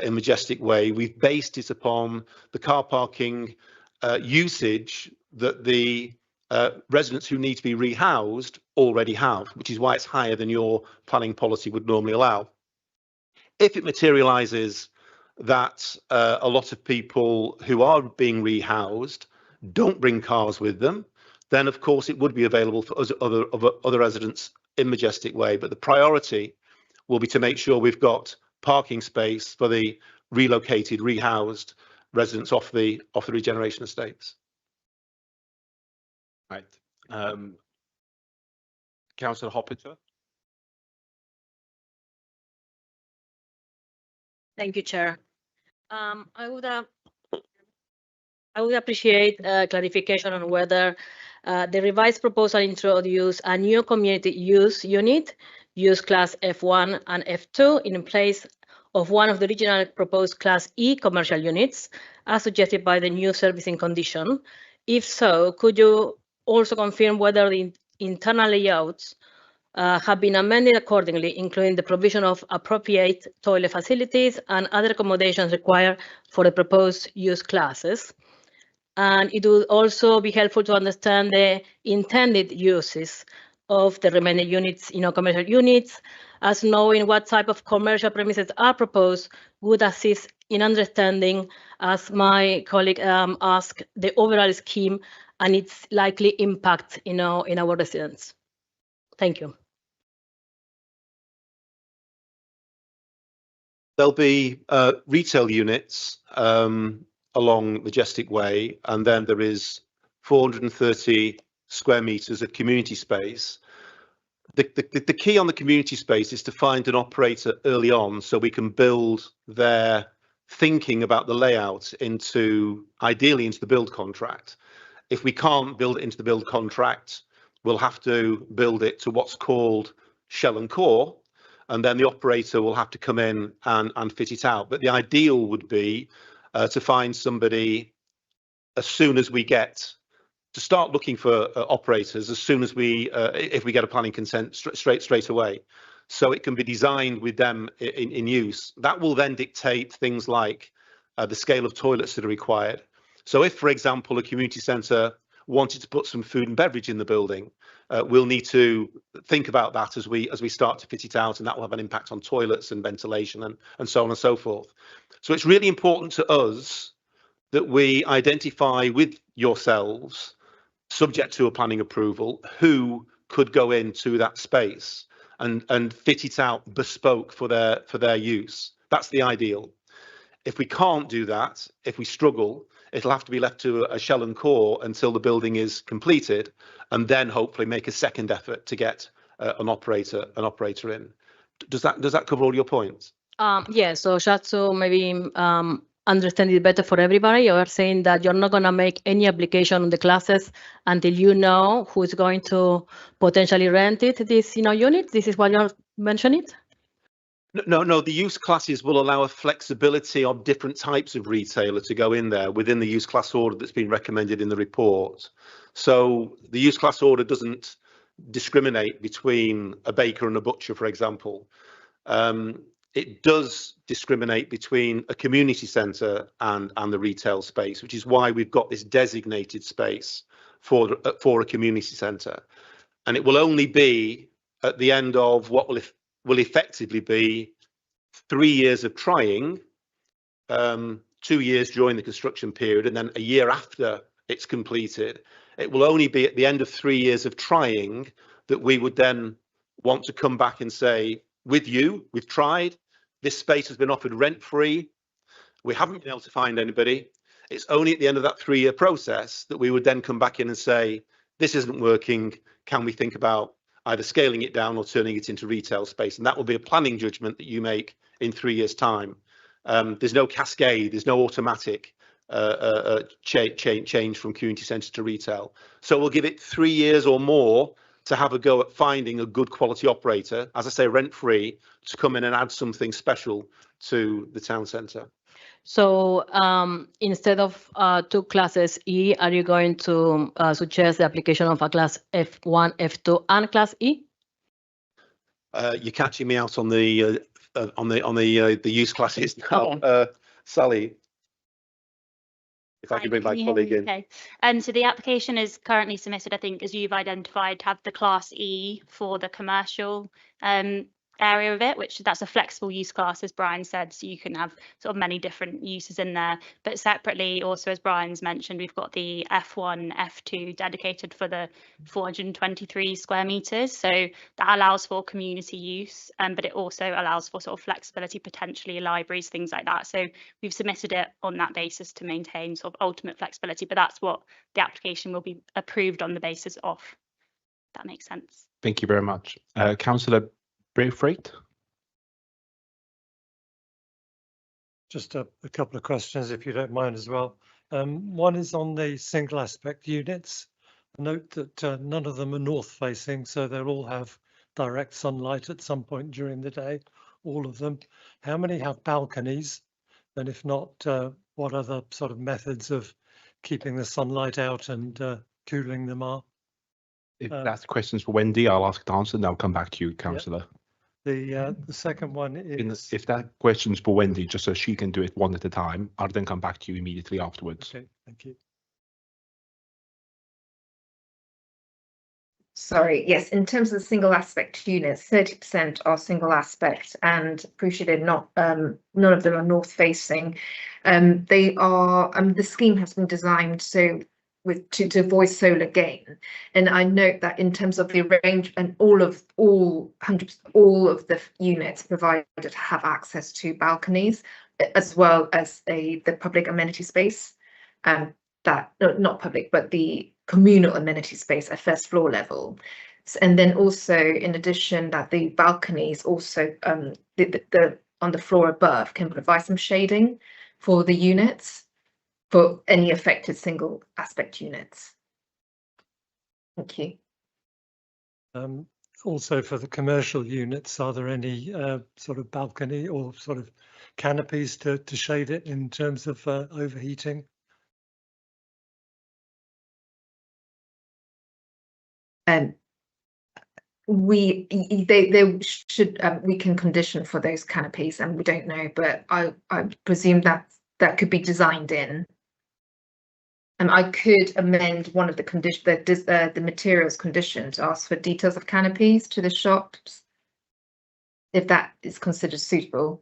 in Majestic Way, we've based it upon the car parking usage that the residents who need to be rehoused already have, which is why it's higher than your planning policy would normally allow. If it materialises that a lot of people who are being rehoused don't bring cars with them, then of course it would be available for other residents in Majestic Way. But the priority will be to make sure we've got parking space for the relocated, rehoused residents off the regeneration estates. Right. Councillor Hoppinger. Thank you, Chair. I would appreciate clarification on whether the revised proposal introduce a new community use unit, use class F1 and F2 in place of one of the original proposed class E commercial units, as suggested by the new servicing condition. If so, could you also confirm whether the internal layouts have been amended accordingly, including the provision of appropriate toilet facilities and other accommodations required for the proposed use classes? And it would also be helpful to understand the intended uses of the remaining units, commercial units, as knowing what type of commercial premises are proposed would assist in understanding, as my colleague asked, the overall scheme and its likely impact, in our residents. Thank you. There'll be retail units along Majestic Way, and then there is 430 square metres of community space. The key on the community space is to find an operator early on so we can build their thinking about the layout ideally into the build contract. If we can't build it into the build contract, we'll have to build it to what's called shell and core, and then the operator will have to come in and fit it out. But the ideal would be to find somebody as soon as we get to start looking for operators as soon as if we get a planning consent straight away, so it can be designed with them in use. That will then dictate things like the scale of toilets that are required. So if, for example, a community centre wanted to put some food and beverage in the building, we'll need to think about that as we start to fit it out, and that will have an impact on toilets and ventilation and so on and so forth. So it's really important to us that we identify with yourselves, subject to a planning approval, who could go into that space and fit it out bespoke for their use. That's the ideal. If we can't do that, if we struggle, it'll have to be left to a shell and core until the building is completed, and then hopefully make a second effort to get an operator in. Does that cover all your points? Yeah, so just to maybe understand it better for everybody, you are saying that you're not going to make any application on the classes until you know who is going to potentially rent this unit. This is what you're mentioning? No, the use classes will allow a flexibility of different types of retailer to go in there within the use class order that's been recommended in the report. So the use class order doesn't discriminate between a baker and a butcher, for example. It does discriminate between a community centre and the retail space, which is why we've got this designated space for a community centre. And it will only be at the end of what will effectively be 3 years of trying, 2 years during the construction period, and then a year after it's completed. It will only be at the end of 3 years of trying that we would then want to come back and say, with you, we've tried, this space has been offered rent-free, we haven't been able to find anybody. It's only at the end of that 3-year process that we would then come back in and say, this isn't working, can we think about either scaling it down or turning it into retail space? And that will be a planning judgment that you make in 3 years' time. There's no cascade, there's no automatic change from community centre to retail. So we'll give it 3 years or more to have a go at finding a good quality operator, as I say, rent-free, to come in and add something special to the town centre. So instead of 2 classes E, are you going to suggest the application of a class F1, F2, and class E? You're catching me out on the use classes now, Okay. Sally. If I Hi, can bring my you hear colleague me in. okay? So the application is currently submitted, I think, as you've identified, to have the Class E for the commercial area of it, which that's a flexible use class, as Brian said, so you can have sort of many different uses in there. But separately, also, as Brian's mentioned, we've got the F1, F2 dedicated for the 423 square meters. So that allows for community use, but it also allows for sort of flexibility, potentially libraries, things like that. So we've submitted it on that basis to maintain sort of ultimate flexibility, but that's what the application will be approved on the basis of. That makes sense. Thank you very much. Councillor Braithwaite. Just a couple of questions, if you don't mind as well. One is on the single aspect units. Note that none of them are north facing, so they'll all have direct sunlight at some point during the day, all of them. How many have balconies? And if not, what other sort of methods of keeping the sunlight out and cooling them are? If that's questions for Wendy, I'll ask to answer and I'll come back to you, Councillor. The second one is... If that question's for Wendy, just so she can do it one at a time, I'll then come back to you immediately afterwards. Okay, thank you. Sorry, yes, in terms of the single aspect units, 30% are single aspect, and appreciated not none of them are north facing. They are the scheme has been designed so to avoid solar gain, and I note that in terms of the arrangement, all of the units provided have access to balconies, as well as the public amenity space, that not public but the communal amenity space at first floor level. And then also, in addition, that the balconies also the on the floor above can provide some shading for the units, for any affected single aspect units. Thank you. Also, for the commercial units, are there any sort of balcony or sort of canopies to shade it in terms of overheating? We can condition for those canopies, and we don't know, but I presume that could be designed in. And I could amend one of the the materials condition to ask for details of canopies to the shops, if that is considered suitable.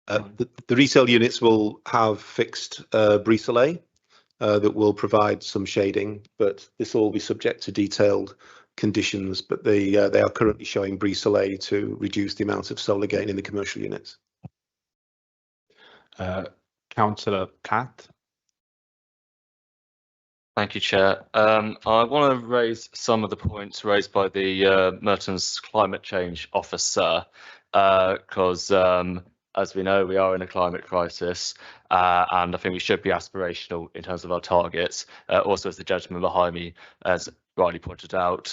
The retail units will have fixed brise soleil that will provide some shading, but this will all be subject to detailed conditions. But they are currently showing brise soleil to reduce the amount of solar gain in the commercial units. Councillor Platt. Thank you, Chair. I want to raise some of the points raised by the Merton's climate change officer, because as we know, we are in a climate crisis, and I think we should be aspirational in terms of our targets. Also, as the gentleman behind me has rightly pointed out,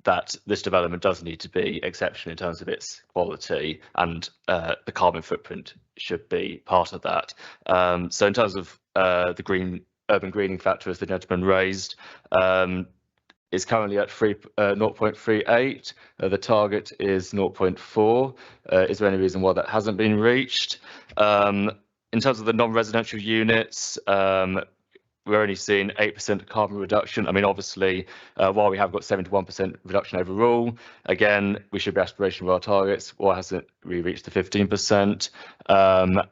that this development does need to be exceptional in terms of its quality, and the carbon footprint should be part of that. So in terms of the urban greening factor, as the gentleman raised, is currently at 0.38. The target is 0.4. Is there any reason why that hasn't been reached? In terms of the non-residential units, we're only seeing 8% carbon reduction. I mean, obviously, while we have got 71% reduction overall, again, we should be aspirational with our targets. Why hasn't we reached the 15%?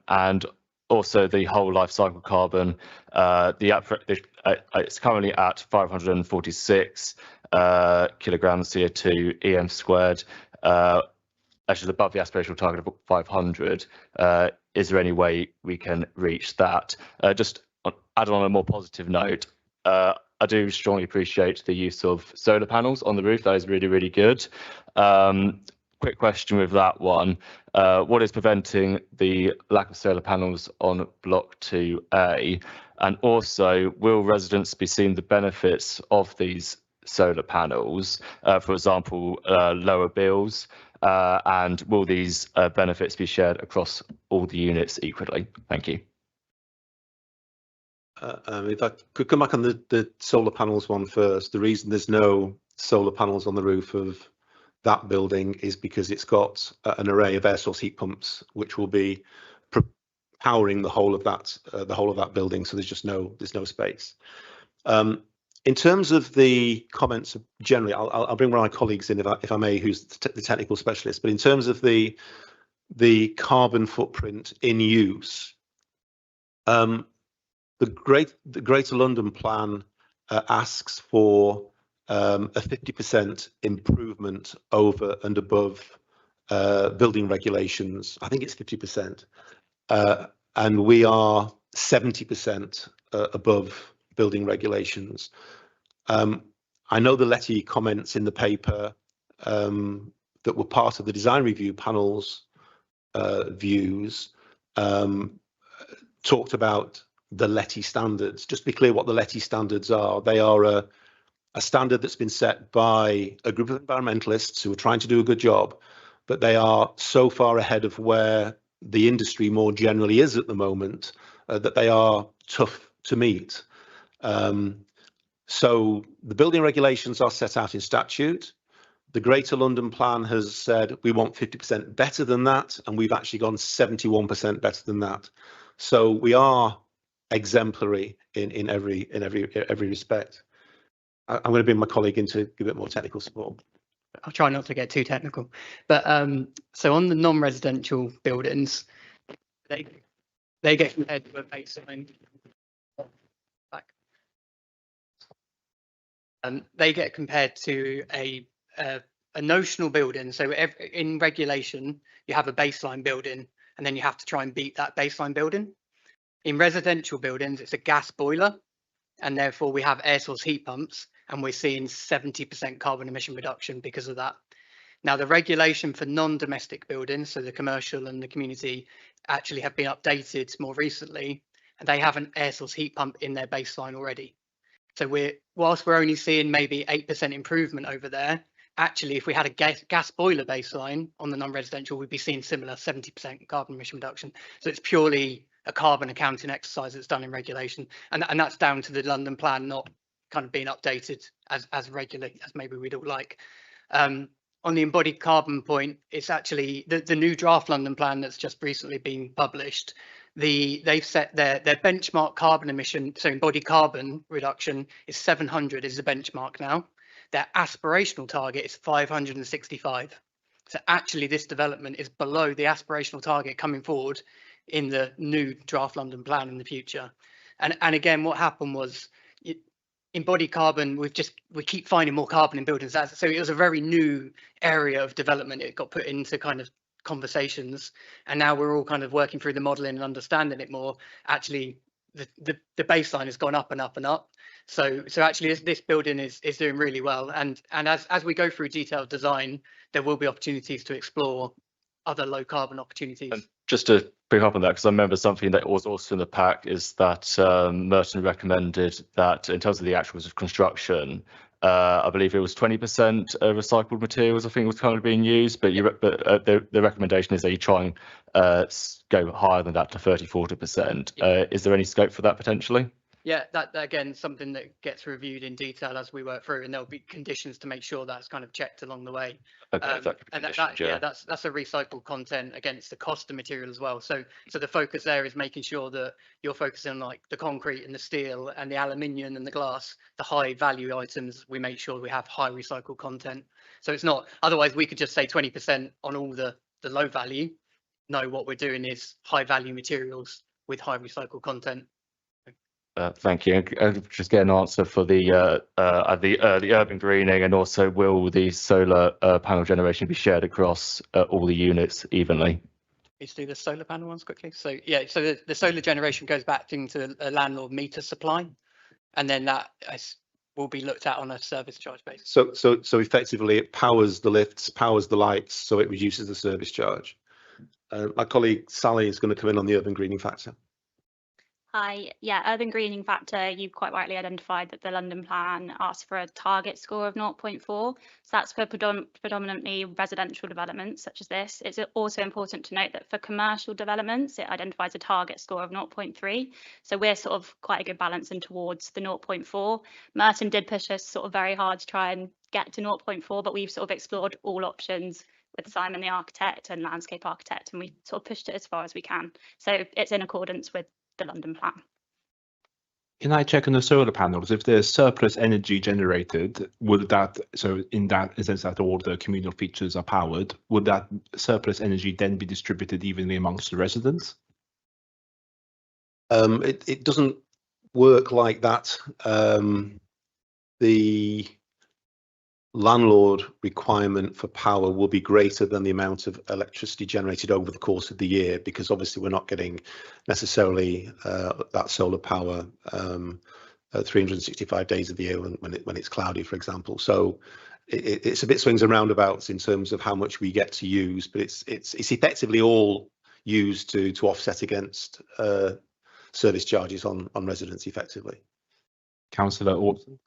And also the whole life cycle carbon, it's currently at 546 kilograms CO2 EM squared, actually above the aspirational target of 500. Is there any way we can reach that? Just add on a more positive note, I do strongly appreciate the use of solar panels on the roof. That is really, really good. Quick question with that one. What is preventing the lack of solar panels on Block 2A? And also, will residents be seeing the benefits of these solar panels, for example, lower bills? And will these benefits be shared across all the units equally? Thank you. If I could come back on the solar panels one first, the reason there's no solar panels on the roof of that building is because it's got an array of air source heat pumps, which will be powering the whole of that building. So there's no space. In terms of the comments generally, I'll bring one of my colleagues in if I may, who's the technical specialist. But in terms of the carbon footprint in use, the Greater London Plan asks for a 50% improvement over and above building regulations. I think it's 50%, and we are 70% above building regulations. I know the Letty comments in the paper that were part of the design review panel's views talked about the Letty standards. Just to be clear what the Letty standards are. They are a standard that's been set by a group of environmentalists who are trying to do a good job, but they are so far ahead of where the industry more generally is at the moment that they are tough to meet. So the building regulations are set out in statute. The Greater London Plan has said we want 50% better than that, and we've actually gone 71% better than that. So we are exemplary in every respect. I'm going to bring my colleague in to give it more technical support. I'll try not to get too technical, but so on the non-residential buildings, they get compared to a baseline. They get compared to a notional building. So in regulation, you have a baseline building, and then you have to try and beat that baseline building. In residential buildings, it's a gas boiler, and therefore we have air source heat pumps, and we're seeing 70% carbon emission reduction because of that. Now, the regulation for non-domestic buildings, so the commercial and the community, actually have been updated more recently, and they have an air source heat pump in their baseline already. So whilst we're only seeing maybe 8% improvement over there, actually, if we had a gas boiler baseline on the non-residential, we'd be seeing similar 70% carbon emission reduction. So it's purely a carbon accounting exercise that's done in regulation, and that's down to the London Plan not kind of being updated as regularly as maybe we'd all like. On the embodied carbon point, it's actually the new draft London Plan that's just recently been published. They've set their benchmark carbon emission, so embodied carbon reduction is 700 is the benchmark now. Their aspirational target is 565. So actually this development is below the aspirational target coming forward in the new draft London Plan in the future. And again, what happened was embodied carbon, we keep finding more carbon in buildings. So it was a very new area of development. It got put into kind of conversations, and now we're all kind of working through the modelling and understanding it more. Actually, the baseline has gone up and up and up. So actually this building is doing really well. And as we go through detailed design, there will be opportunities to explore other low carbon opportunities. And just to pick up on that, because I remember something that was also in the pack is that Merton recommended that in terms of the actuals of construction, I believe it was 20% recycled materials, I think was kind of being used, but the recommendation is that you try and go higher than that to 30–40%. Is there any scope for that potentially? Yeah, that again, something that gets reviewed in detail as we work through, and there'll be conditions to make sure that's kind of checked along the way. Okay, that's a recycled content against the cost of material as well. So the focus there is making sure that you're focusing on like the concrete and the steel and the aluminium and the glass, the high value items. We make sure we have high recycled content. So it's not, otherwise we could just say 20% on all the low value. No, what we're doing is high value materials with high recycled content. Thank you. Just get an answer for the urban greening, and also will the solar panel generation be shared across all the units evenly? Let's do the solar panel ones quickly. So yeah, so the solar generation goes back into a landlord meter supply, and then that will be looked at on a service charge basis. So effectively it powers the lifts, powers the lights, so it reduces the service charge. My colleague Sally is going to come in on the urban greening factor. Hi, yeah, urban greening factor, you've quite rightly identified that the London plan asks for a target score of 0.4. So that's for predominantly residential developments such as this. It's also important to note that for commercial developments, it identifies a target score of 0.3. So we're sort of quite a good balance in towards the 0.4. Merton did push us sort of very hard to try and get to 0.4, but we've sort of explored all options with Simon the architect and landscape architect, and we sort of pushed it as far as we can. So it's in accordance with the London plan. Can I check on the solar panels? If there's surplus energy generated, would that, so in that sense that all the communal features are powered, would that surplus energy then be distributed evenly amongst the residents? It doesn't work like that. The landlord requirement for power will be greater than the amount of electricity generated over the course of the year, because obviously we're not getting necessarily that solar power 365 days of the year when it's cloudy, for example. So it's a bit swings and roundabouts in terms of how much we get to use, but it's effectively all used to offset against service charges on residents effectively. Councillor Orton.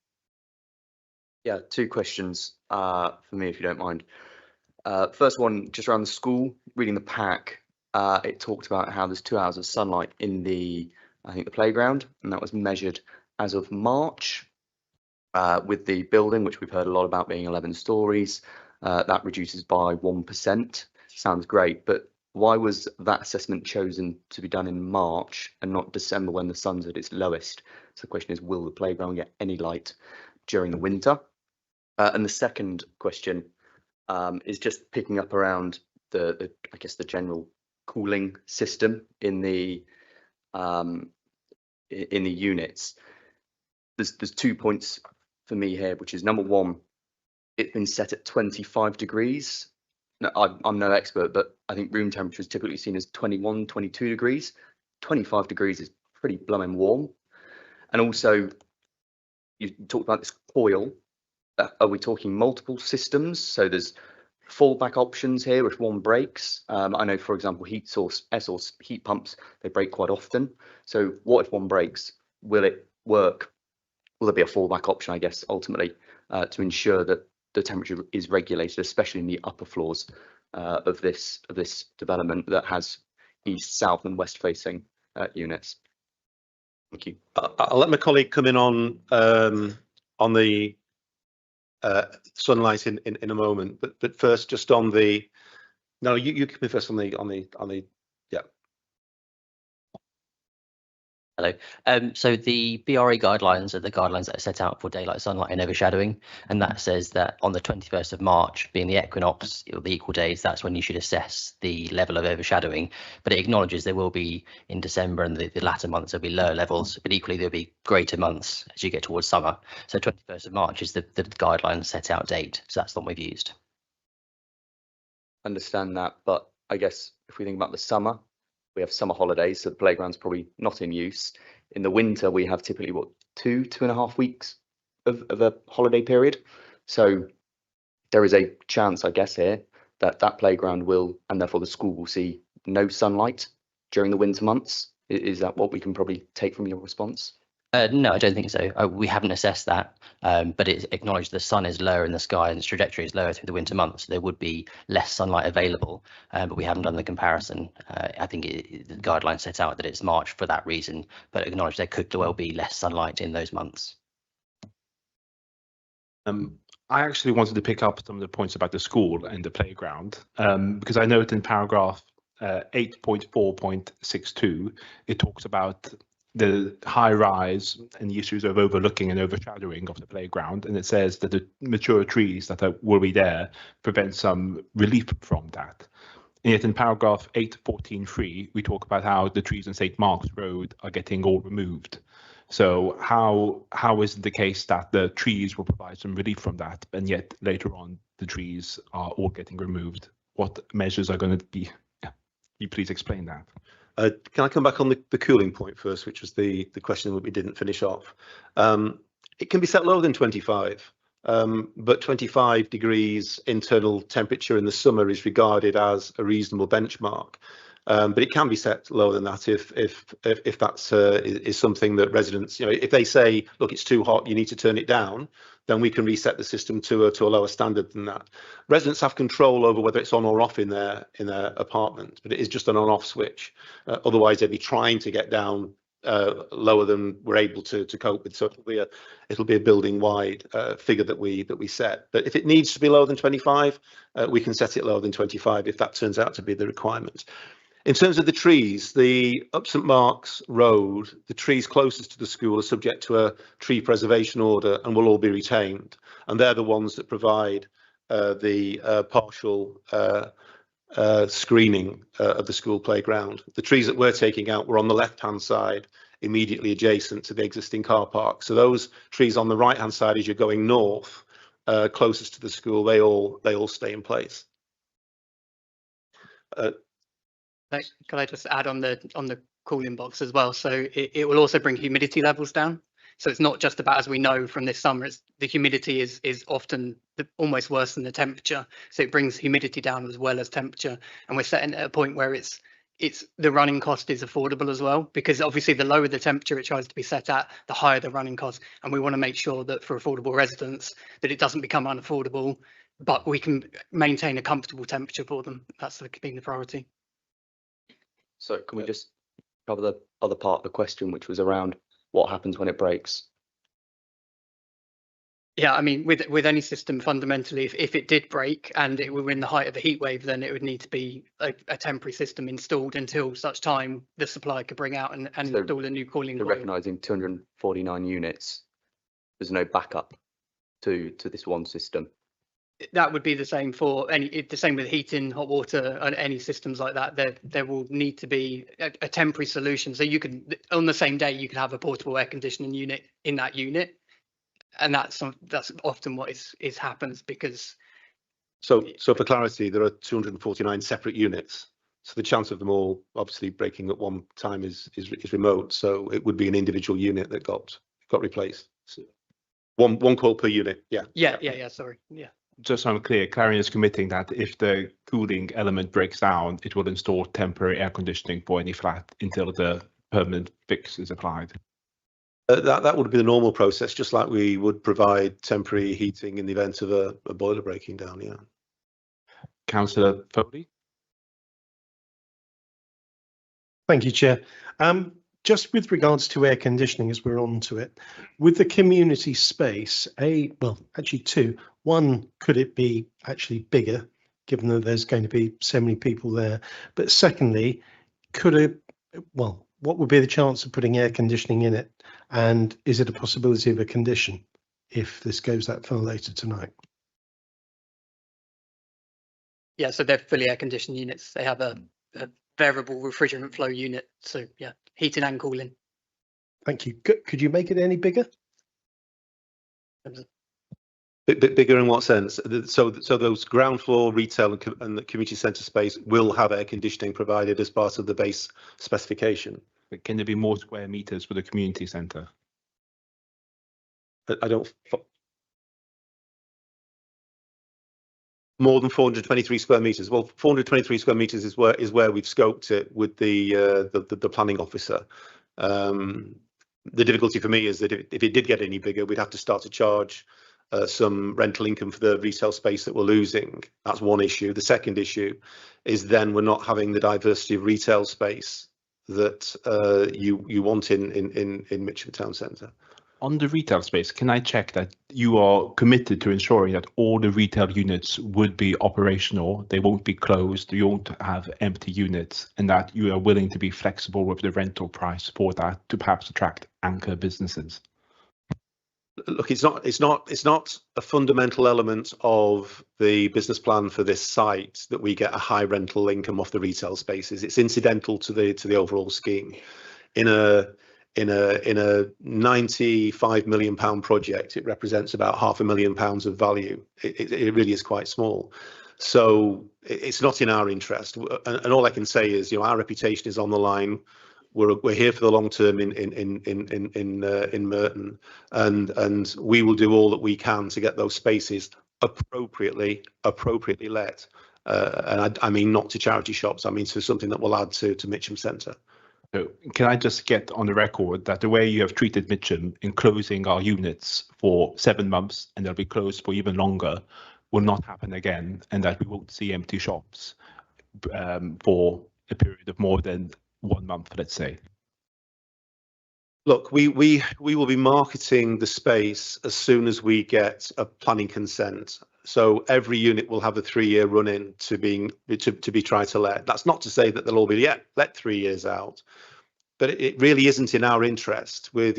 Yeah, two questions for me, if you don't mind. First one, just around the school, reading the pack, it talked about how there's 2 hours of sunlight in the playground, and that was measured as of March. With the building, which we've heard a lot about being 11 stories, that reduces by 1%. Sounds great, but why was that assessment chosen to be done in March and not December when the sun's at its lowest? So the question is, will the playground get any light during the winter? And the second question is just picking up around the I guess the general cooling system in the units. There's 2 points for me here, which is number one, it's been set at 25 degrees. Now, I'm no expert, but I think room temperature is typically seen as 21, 22 degrees. 25 degrees is pretty blooming warm. And also, you talked about this coil. Are we talking multiple systems? So there's fallback options here if one breaks. I know, for example, heat source, air source heat pumps, they break quite often. So what if one breaks? Will it work? Will there be a fallback option, I guess, ultimately, to ensure that the temperature is regulated, especially in the upper floors of this development that has east, south, and west facing units? Thank you. I'll let my colleague come in on the sunlight in a moment, but first just on the, no, you come in first on the yeah. Hello. So the BRE guidelines are the guidelines that are set out for daylight, sunlight and overshadowing, and that says that on the 21st of March, being the equinox, or the equal days, that's when you should assess the level of overshadowing. But it acknowledges there will be in December and the latter months there'll be lower levels, but equally there'll be greater months as you get towards summer. So 21st of March is the guideline set out date, so that's the one we've used. Understand that, but I guess if we think about the summer, we have summer holidays, so the playground's probably not in use. In the winter, we have typically, what, 2.5 weeks of a holiday period. So there is a chance, I guess, here that that playground will, and therefore the school will see no sunlight during the winter months. Is that what we can probably take from your response? No, I don't think so. We haven't assessed that, but it's acknowledged the sun is lower in the sky and its trajectory is lower through the winter months. So there would be less sunlight available, but we haven't done the comparison. I think the guidelines set out that it's March for that reason, but acknowledge there could well be less sunlight in those months. I actually wanted to pick up some of the points about the school and the playground, because I note in paragraph 8.4.62, it talks about the high rise and the issues of overlooking and overshadowing of the playground, and it says that the mature trees that will be there prevent some relief from that. And yet in paragraph 8.14.3, we talk about how the trees on St. Mark's Road are getting all removed. So how is it the case that the trees will provide some relief from that, and yet later on the trees are all getting removed? What measures are going to be? Yeah, you please explain that. Can I come back on the cooling point first, which was the question that we didn't finish off? It can be set lower than 25, but 25 degrees internal temperature in the summer is regarded as a reasonable benchmark. But it can be set lower than that if that's is something that residents, if they say, look, it's too hot, you need to turn it down, then we can reset the system to a lower standard than that. Residents have control over whether it's on or off in their apartment, but it is just an on-off switch. Otherwise, they'd be trying to get down lower than we're able to cope with. So it'll be a building-wide figure that we set. But if it needs to be lower than 25, we can set it lower than 25 if that turns out to be the requirement. In terms of the trees, the up St Mark's Road, the trees closest to the school are subject to a tree preservation order and will all be retained. And they're the ones that provide the partial screening of the school playground. The trees that we're taking out were on the left-hand side, immediately adjacent to the existing car park. So those trees on the right-hand side, as you're going north, closest to the school, they all stay in place. Can I just add on the cooling box as well? So it will also bring humidity levels down. So it's not just about, as we know from this summer, the humidity is often almost worse than the temperature. So it brings humidity down as well as temperature. And we're setting at a point where it's the running cost is affordable as well, because obviously the lower the temperature it tries to be set at, the higher the running cost. And we want to make sure that for affordable residents, that it doesn't become unaffordable, but we can maintain a comfortable temperature for them. That's been the priority. So can we just cover the other part of the question, which was around what happens when it breaks? Yeah, I mean, with any system, fundamentally, if it did break and it were in the height of a heat wave, then it would need to be a temporary system installed until such time the supplier could bring out and So install a new cooling coil. Recognising 249 units, there's no backup to this one system. That would be the same for the same with heating, hot water, and any systems like that. There will need to be a temporary solution. So you could, on the same day, you could have a portable air conditioning unit in that unit, and that's often what is happens because. So for clarity, there are 249 separate units. So the chance of them all obviously breaking at one time is remote. So it would be an individual unit that got replaced. So one coil per unit. Yeah. Yeah. Sorry. Yeah. Just so I'm clear, Clarion is committing that if the cooling element breaks down, it will install temporary air conditioning for any flat until the permanent fix is applied. That would be the normal process, just like we would provide temporary heating in the event of a boiler breaking down. Yeah. Councillor Foley. Thank you, Chair. Just with regards to air conditioning, as we're on to it, with the community space, actually two. One, could it be actually bigger, given that there's going to be so many people there? But secondly, what would be the chance of putting air conditioning in it? And is it a possibility of a condition if this goes that far later tonight? Yeah, so they're fully air conditioned units. They have a variable refrigerant flow unit. So yeah, heating and cooling. Thank you. Could you make it any bigger? Bit bigger in what sense? So those ground floor retail and the community centre space will have air conditioning provided as part of the base specification. But can there be more square meters for the community centre? I don't. More than 423 square meters. Well, 423 square meters is where we've scoped it with the planning officer. The difficulty for me is that if it did get any bigger, we'd have to start to charge some rental income for the retail space that we're losing. That's one issue. The second issue is then we're not having the diversity of retail space that you want in Mitcham Town Centre. On the retail space, can I check that you are committed to ensuring that all the retail units would be operational, they won't be closed, you won't have empty units, and that you are willing to be flexible with the rental price for that to perhaps attract anchor businesses? Look, it's not a fundamental element of the business plan for this site that we get a high rental income off the retail spaces. It's incidental to the overall scheme. In a £95 million project, it represents about £500,000 of value. It really is quite small. So it's not in our interest. And all I can say is, our reputation is on the line. We're here for the long term in Merton, and we will do all that we can to get those spaces appropriately let. And I mean not to charity shops. I mean to something that will add to Mitcham Centre. So can I just get on the record that the way you have treated Mitcham in closing our units for 7 months, and they'll be closed for even longer, will not happen again, and that we won't see empty shops for a period of more than 1 month, let's say? Look, we will be marketing the space as soon as we get a planning consent. So every unit will have a 3-year run-in to be tried to let. That's not to say that they'll all be let 3 years out, but it really isn't in our interest with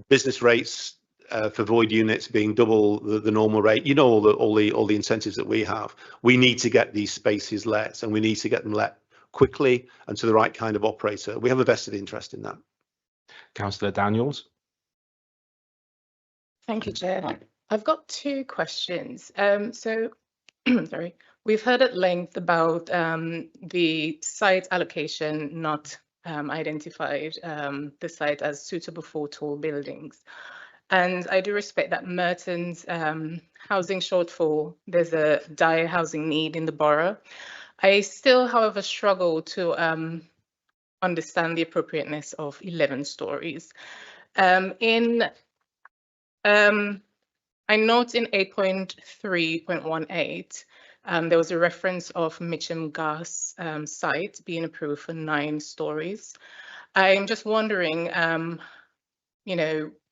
business rates for void units being double the normal rate. All the incentives that we have. We need to get these spaces let, and we need to get them let quickly and to the right kind of operator. We have a vested interest in that. Councillor Daniels. Thank you, Chair. I've got 2 questions. So, sorry, we've heard at length about the site allocation not identified the site as suitable for tall buildings. And I do respect that Merton's housing shortfall, there's a dire housing need in the borough. I still, however, struggle to understand the appropriateness of 11 stories. I note in 8.3.18, there was a reference of Mitcham Gas site being approved for 9 stories. I'm just wondering,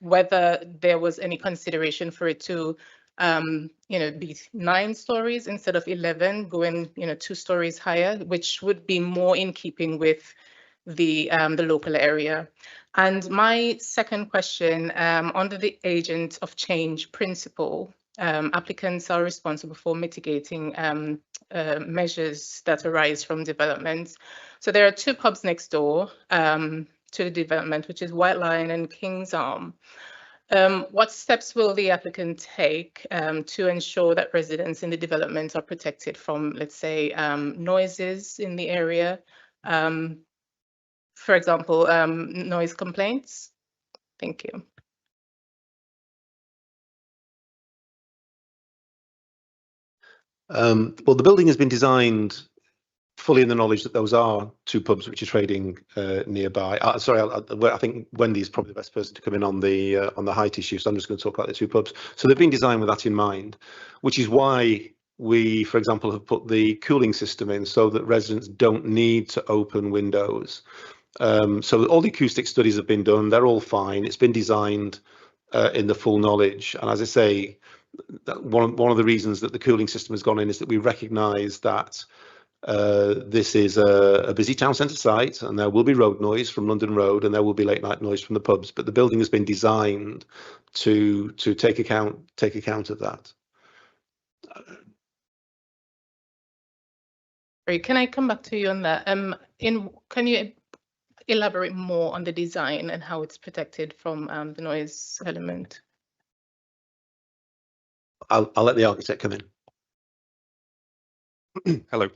whether there was any consideration for it to, be 9 stories instead of 11, going, 2 stories higher, which would be more in keeping with the local area. And my second question, under the agent of change principle, applicants are responsible for mitigating measures that arise from development. So there are 2 pubs next door to the development, which is White Lion and King's Arm. What steps will the applicant take to ensure that residents in the development are protected from, let's say, noises in the area? For example, noise complaints? Thank you. Well, the building has been designed fully in the knowledge that those are 2 pubs which are trading nearby. Sorry, I think Wendy's probably the best person to come in on the height issue, so I'm just going to talk about the 2 pubs. So they've been designed with that in mind, which is why we, for example, have put the cooling system in so that residents don't need to open windows. So all the acoustic studies have been done, they're all fine. It's been designed in the full knowledge. And as I say, one of the reasons that the cooling system has gone in is that we recognise that this is a busy town centre site, and there will be road noise from London Road, and there will be late night noise from the pubs. But the building has been designed to take account of that. Great. Can I come back to you on that? Can you elaborate more on the design and how it's protected from the noise element? I'll let the architect come in. Hello.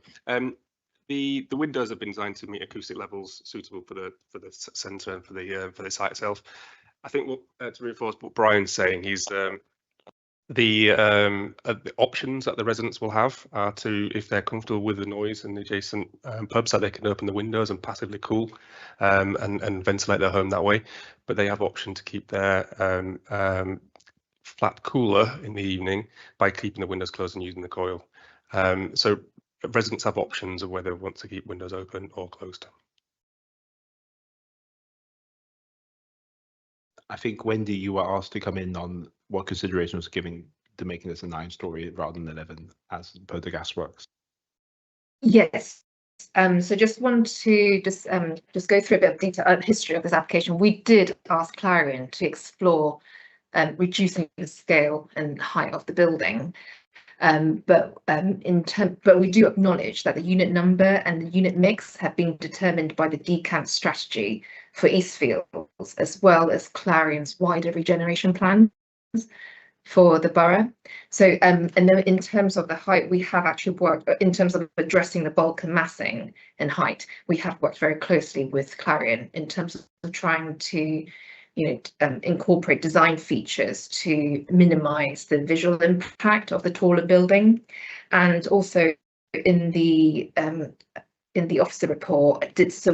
The windows have been designed to meet acoustic levels suitable for the centre and for the site itself. I think to reinforce what Brian's saying, the options that the residents will have are to, if they're comfortable with the noise in the adjacent pubs, that they can open the windows and passively cool and ventilate their home that way. But they have option to keep their flat cooler in the evening by keeping the windows closed and using the coil. So residents have options of whether they want to keep windows open or closed. I think, Wendy, you were asked to come in on what consideration was given to making this a 9-story rather than 11, as per the Gasworks. Yes. So just want to just go through a bit of detail history of this application. We did ask Clarion to explore reducing the scale and height of the building. But we do acknowledge that the unit number and the unit mix have been determined by the decant strategy for Eastfields, as well as Clarion's wider regeneration plans. for the borough. So and then in terms of the height, we have actually worked in terms of addressing the bulk and massing and height. We have worked very closely with Clarion in terms of trying to, incorporate design features to minimise the visual impact of the taller building, and also in the officer report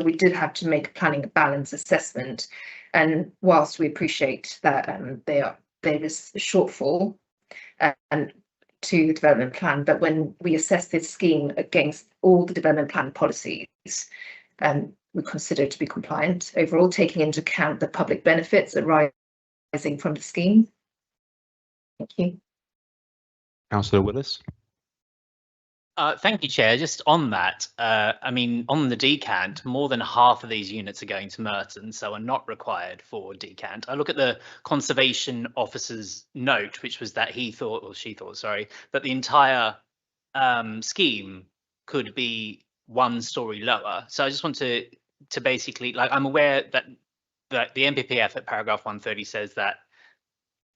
we did have to make a planning balance assessment, and whilst we appreciate that there is a shortfall to the development plan, but when we assess this scheme against all the development plan policies, we consider it to be compliant overall, taking into account the public benefits arising from the scheme. Thank you. Councillor Willis. Thank you, Chair. Just on that, I mean, on the decant, more than half of these units are going to Merton, so are not required for decant. I look at the Conservation Officer's note, which was that he thought, or she thought, sorry, that the entire scheme could be 1 story lower. So I just want to basically, like, I'm aware that the NPPF at paragraph 130 says that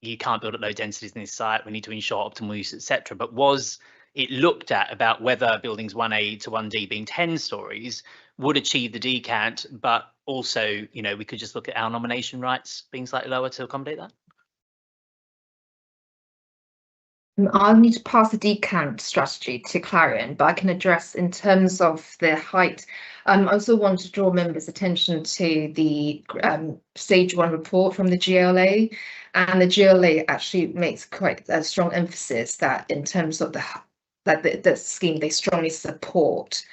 you can't build at low densities in this site, we need to ensure optimal use, etc. But was it looked at about whether buildings 1A to 1D being 10 stories would achieve the decant, but also, we could just look at our nomination rights being slightly lower to accommodate that? I'll need to pass the decant strategy to Clarion, but I can address in terms of the height. I also want to draw members' attention to the stage 1 report from the GLA, and the GLA actually makes quite a strong emphasis that in terms of the scheme, they strongly support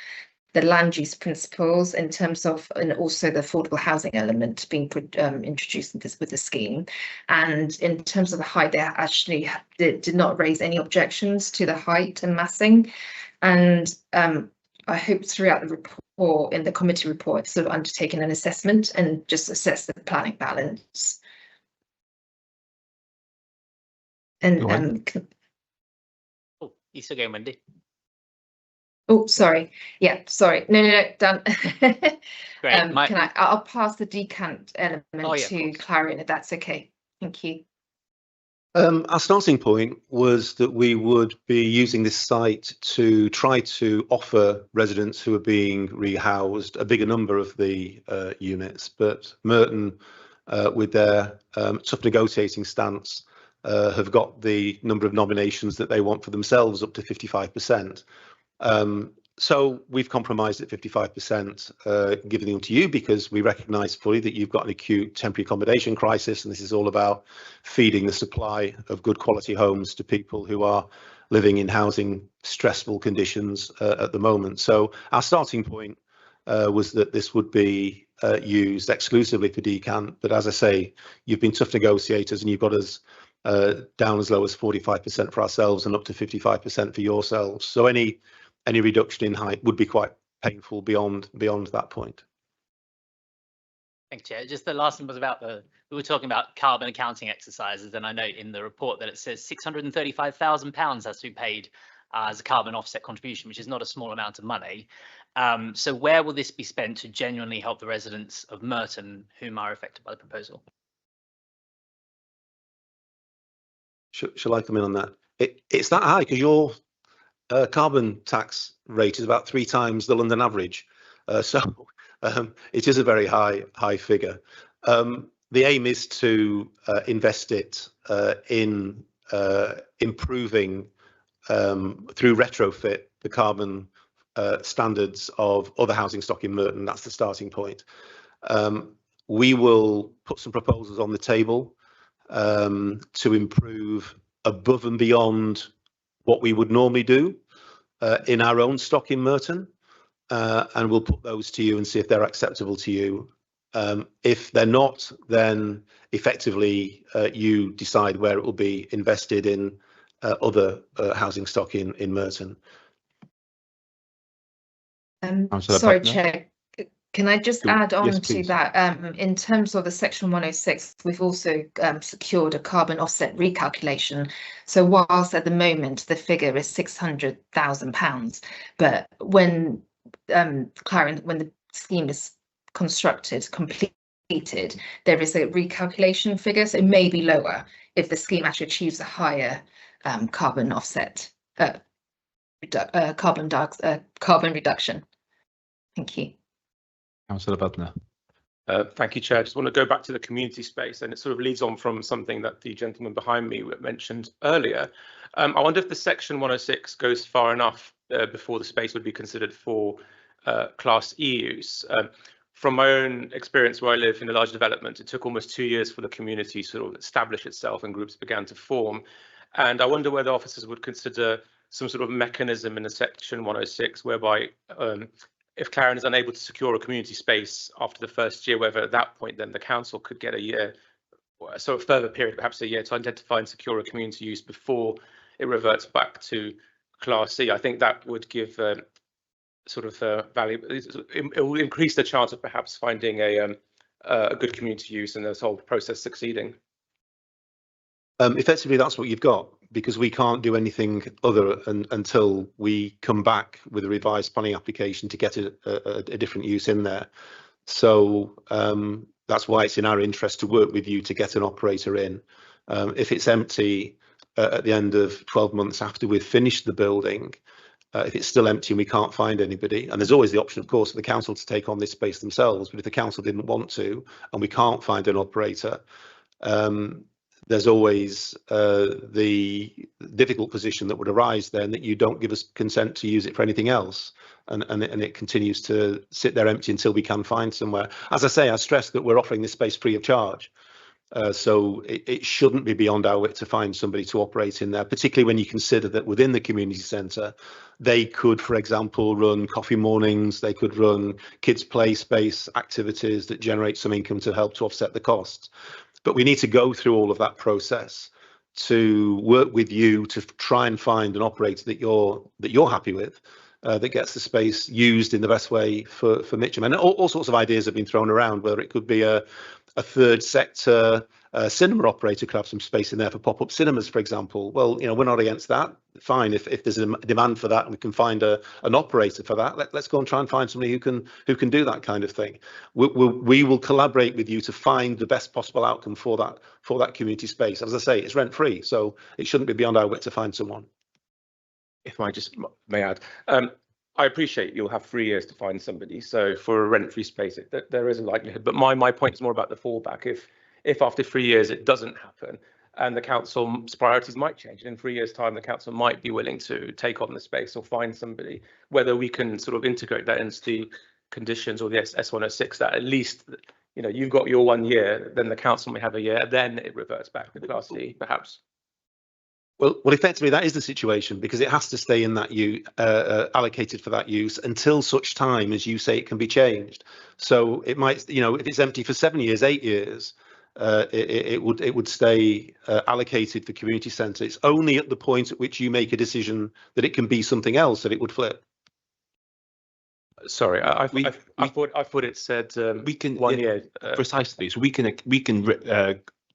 the land use principles in terms of, and also the affordable housing element being introduced with the scheme. And in terms of the height, they actually did not raise any objections to the height and massing. And I hope throughout the report, in the committee report, it's sort of undertaken an assessment and just assess the planning balance. And oh, you still going, Wendy? Oh, sorry. Yeah, sorry. No, done. Great. I'll pass the decant element to Clarion, if that's okay. Thank you. Our starting point was that we would be using this site to try to offer residents who are being rehoused a bigger number of the units, but Merton, with their tough negotiating stance, have got the number of nominations that they want for themselves up to 55%. So we've compromised at 55%, giving them to you because we recognise fully that you've got an acute temporary accommodation crisis, and this is all about feeding the supply of good quality homes to people who are living in housing stressful conditions at the moment. So our starting point was that this would be used exclusively for decant, but as I say, you've been tough negotiators and you've got us down as low as 45% for ourselves and up to 55% for yourselves. So any reduction in height would be quite painful beyond that point. Thank you, Chair. Just the last one was about we were talking about carbon accounting exercises, and I note in the report that it says £635,000 has to be paid as a carbon offset contribution, which is not a small amount of money. So where will this be spent to genuinely help the residents of Merton whom are affected by the proposal? Shall I come in on that? It's that high because your carbon tax rate is about 3 times the London average. So it is a very high figure. The aim is to invest it in improving through retrofit the carbon standards of other housing stock in Merton. That's the starting point. We will put some proposals on the table to improve above and beyond what we would normally do in our own stock in Merton, and we'll put those to you and see if they're acceptable to you. If they're not, then effectively you decide where it will be invested in other housing stock in Merton. Sorry, Chair. Can I just add on to that? In terms of the Section 106, we've also secured a carbon offset recalculation. So whilst at the moment the figure is £600,000, but when when the scheme is constructed, completed, completed, there is a recalculation figure, so it may be lower if the scheme actually achieves a higher carbon offset, carbon reduction. Thank you. Councillor Butner. Thank you, Chair. I just want to go back to the community space, and it sort of leads on from something that the gentleman behind me mentioned earlier. I wonder if the Section 106 goes far enough before the space would be considered for Class E use. From my own experience where I live in a large development, it took almost 2 years for the community to sort of establish itself and groups began to form. And I wonder whether officers would consider some sort of mechanism in the Section 106 whereby if Clarion is unable to secure a community space after the first year, whether at that point then the council could get a year, so a further period, perhaps a year, to identify and secure a community use before it reverts back to Class C. I think that would give sort of value. It will increase the chance of perhaps finding a good community use and this whole process succeeding. Effectively, that's what you've got, because we can't do anything other until we come back with a revised planning application to get a different use in there. So that's why it's in our interest to work with you to get an operator in. If it's empty at the end of 12 months after we've finished the building, if it's still empty and we can't find anybody, and there's always the option, of course, for the council to take on this space themselves, but if the council didn't want to and we can't find an operator, there's always the difficult position that would arise then that you don't give us consent to use it for anything else, and it continues to sit there empty until we can find somewhere. As I say, I stress that we're offering this space free of charge. So it shouldn't be beyond our wit to find somebody to operate in there, particularly when you consider that within the community centre, they could, for example, run coffee mornings, they could run kids play space activities that generate some income to help to offset the costs. But we need to go through all of that process to work with you to try and find an operator that you're happy with, that gets the space used in the best way for Mitcham. And all sorts of ideas have been thrown around, whether it could be a third sector cinema operator could have some space in there for pop-up cinemas, for example. Well, you know, we're not against that. Fine, if there's a demand for that and we can find an operator for that, let's go and try and find somebody who can do that kind of thing. We will collaborate with you to find the best possible outcome for that community space. As I say, it's rent free, so it shouldn't be beyond our wit to find someone. If I just may add, I appreciate you'll have 3 years to find somebody. So for a rent-free space, there is a likelihood. But my point is more about the fallback. If after 3 years it doesn't happen, and the council's priorities might change, and in 3 years' time the council might be willing to take on the space or find somebody, whether we can sort of integrate that into the conditions or the S106, that at least, you know, you've got your 1 year, then the council may have a year, then it reverts back to Class C, perhaps. Well, effectively, that is the situation, because it has to stay in that allocated for that use until such time as you say it can be changed. So it might, you know, if it's empty for 7 years, 8 years, it would stay allocated for community centre. It's only at the point at which you make a decision that it can be something else that it would flip. Sorry, I thought it said we can 1 year. Precisely. So we can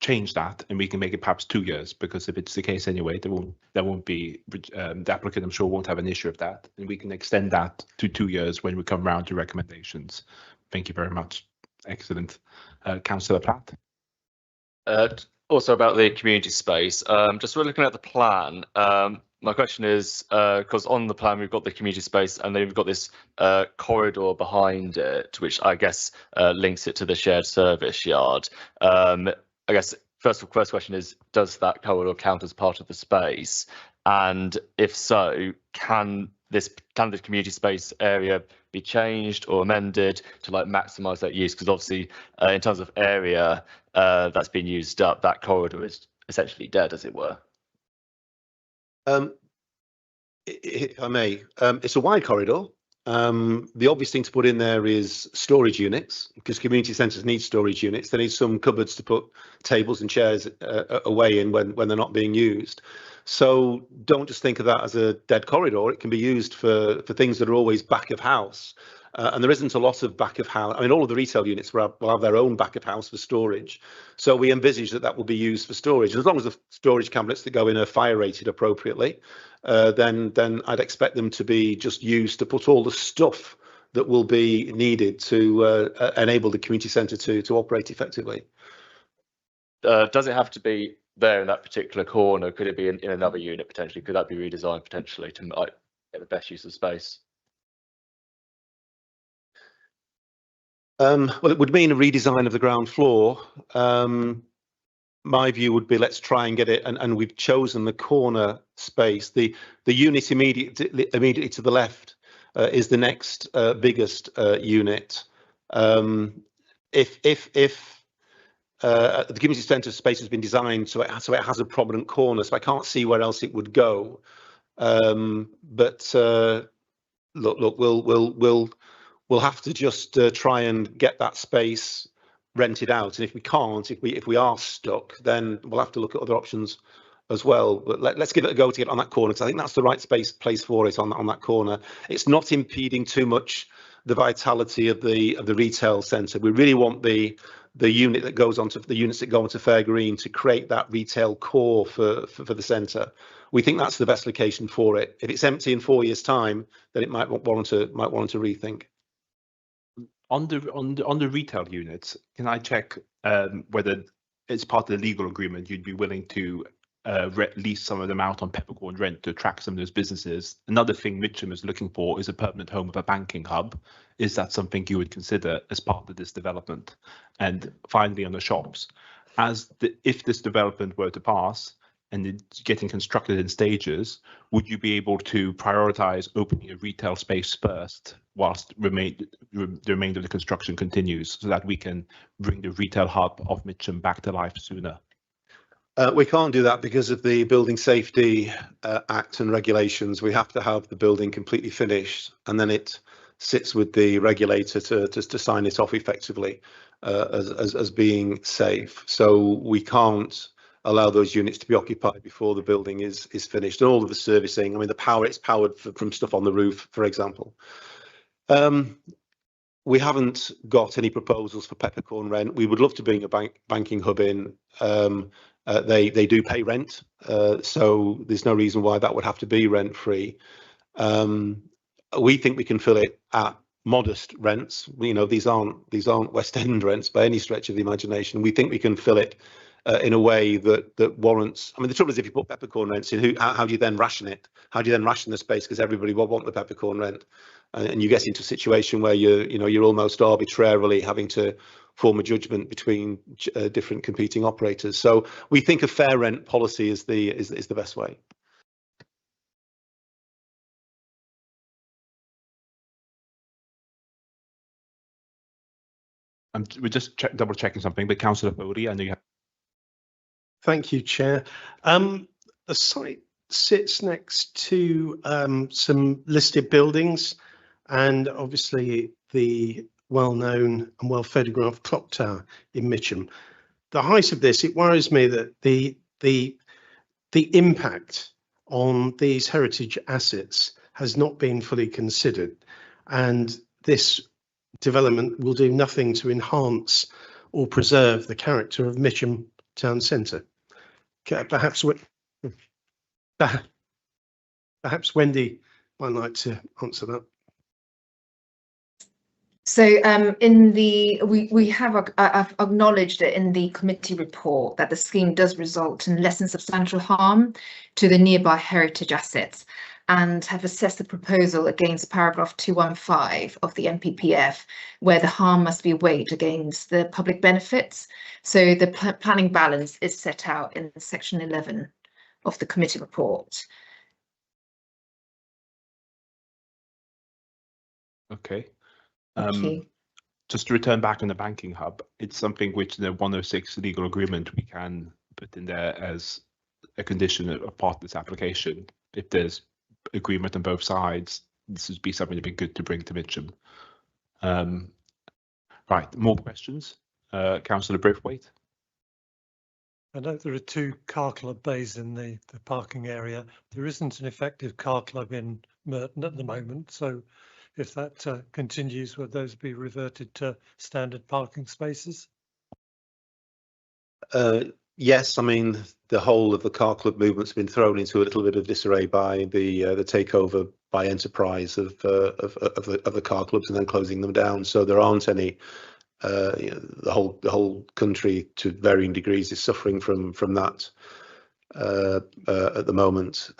change that, and we can make it perhaps 2 years, because if it's the case anyway, there won't be the applicant, I'm sure, won't have an issue of that, and we can extend that to 2 years when we come round to recommendations. Thank you very much. Excellent. Councillor Platt. Also about the community space, just we're looking at the plan. My question is, because on the plan we've got the community space, and then we've got this corridor behind it, which I guess links it to the shared service yard. I guess first question is, does that corridor count as part of the space? And if so, can the community space area be changed or amended to like maximise that use? Because obviously, in terms of area that's been used up, that corridor is essentially dead, as it were. If I may, it's a wide corridor. The obvious thing to put in there is storage units, because community centres need storage units. They need some cupboards to put tables and chairs away in when they're not being used. So don't just think of that as a dead corridor. It can be used for things that are always back of house. And there isn't a lot of back of house. I mean, all of the retail units will have their own back of house for storage. So we envisage that will be used for storage. As long as the storage cabinets that go in are fire rated appropriately, then I'd expect them to be just used to put all the stuff that will be needed to enable the community centre to operate effectively. Does it have to be there in that particular corner? Could it be in another unit potentially? Could that be redesigned potentially to like, get the best use of space? Well, it would mean a redesign of the ground floor. My view would be let's try and get it, and we've chosen the corner space. The unit immediately to the left is the next biggest unit. If the community centre space has been designed so it has a prominent corner, so I can't see where else it would go. But look, we'll have to just try and get that space rented out, and if we can't, if we are stuck, then we'll have to look at other options as well. But let's give it a go to get on that corner, because I think that's the right place for it on that corner. It's not impeding too much the vitality of the retail centre. We really want the unit that goes onto the units that go onto Fair Green to create that retail core for the centre. We think that's the best location for it. If it's empty in 4 years' time, then it might want to rethink. On the retail units, can I check whether it's part of the legal agreement you'd be willing to lease some of them out on peppercorn rent to attract some of those businesses? Another thing Mitcham is looking for is a permanent home of a banking hub. Is that something you would consider as part of this development? And finally, on the shops, if this development were to pass and it's getting constructed in stages, would you be able to prioritize opening a retail space first whilst the remainder of the construction continues, so that we can bring the retail hub of Mitcham back to life sooner? We can't do that because of the Building Safety Act and regulations. We have to have the building completely finished, and then it sits with the regulator to sign it off effectively as being safe. So we can't allow those units to be occupied before the building is finished, and all of the servicing. I mean, it's powered from stuff on the roof, for example. We haven't got any proposals for peppercorn rent. We would love to bring a banking hub in. They do pay rent, so there's no reason why that would have to be rent free. We think we can fill it at modest rents. You know, these aren't West End rents by any stretch of the imagination. We think we can fill it in a way that warrants. I mean, the trouble is, if you put peppercorn rents in, how do you then ration it? How do you then ration the space? Because everybody will want the peppercorn rent, and you get into a situation where you're almost arbitrarily having to form a judgment between different competing operators. So we think a fair rent policy is the best way. We're just double checking something, but Councillor Foley, I know you have. Thank you, Chair. The site sits next to some listed buildings, and obviously the well-known and well-photographed clock tower in Mitcham. The height of this, it worries me that the impact on these heritage assets has not been fully considered, and this development will do nothing to enhance or preserve the character of Mitcham town centre. Perhaps Wendy might like to answer that. So we have acknowledged it in the committee report that the scheme does result in less than substantial harm to the nearby heritage assets, and have assessed the proposal against paragraph 215 of the NPPF, where the harm must be weighed against the public benefits. So the planning balance is set out in section 11 of the committee report. Okay. Thank you. Just to return back on the banking hub, it's something which in the 106 legal agreement we can put in there as a condition of part of this application. If there's agreement on both sides, this would be something that'd be good to bring to Mitcham. Right, more questions? Councillor Braithwaite. I know there are 2 car club bays in the parking area. There isn't an effective car club in Merton at the moment, so if that continues, will those be reverted to standard parking spaces? Yes, I mean, the whole of the car club movement's been thrown into a little bit of disarray by the takeover by enterprise of the car clubs and then closing them down. So there aren't any. The whole country to varying degrees is suffering from that at the moment.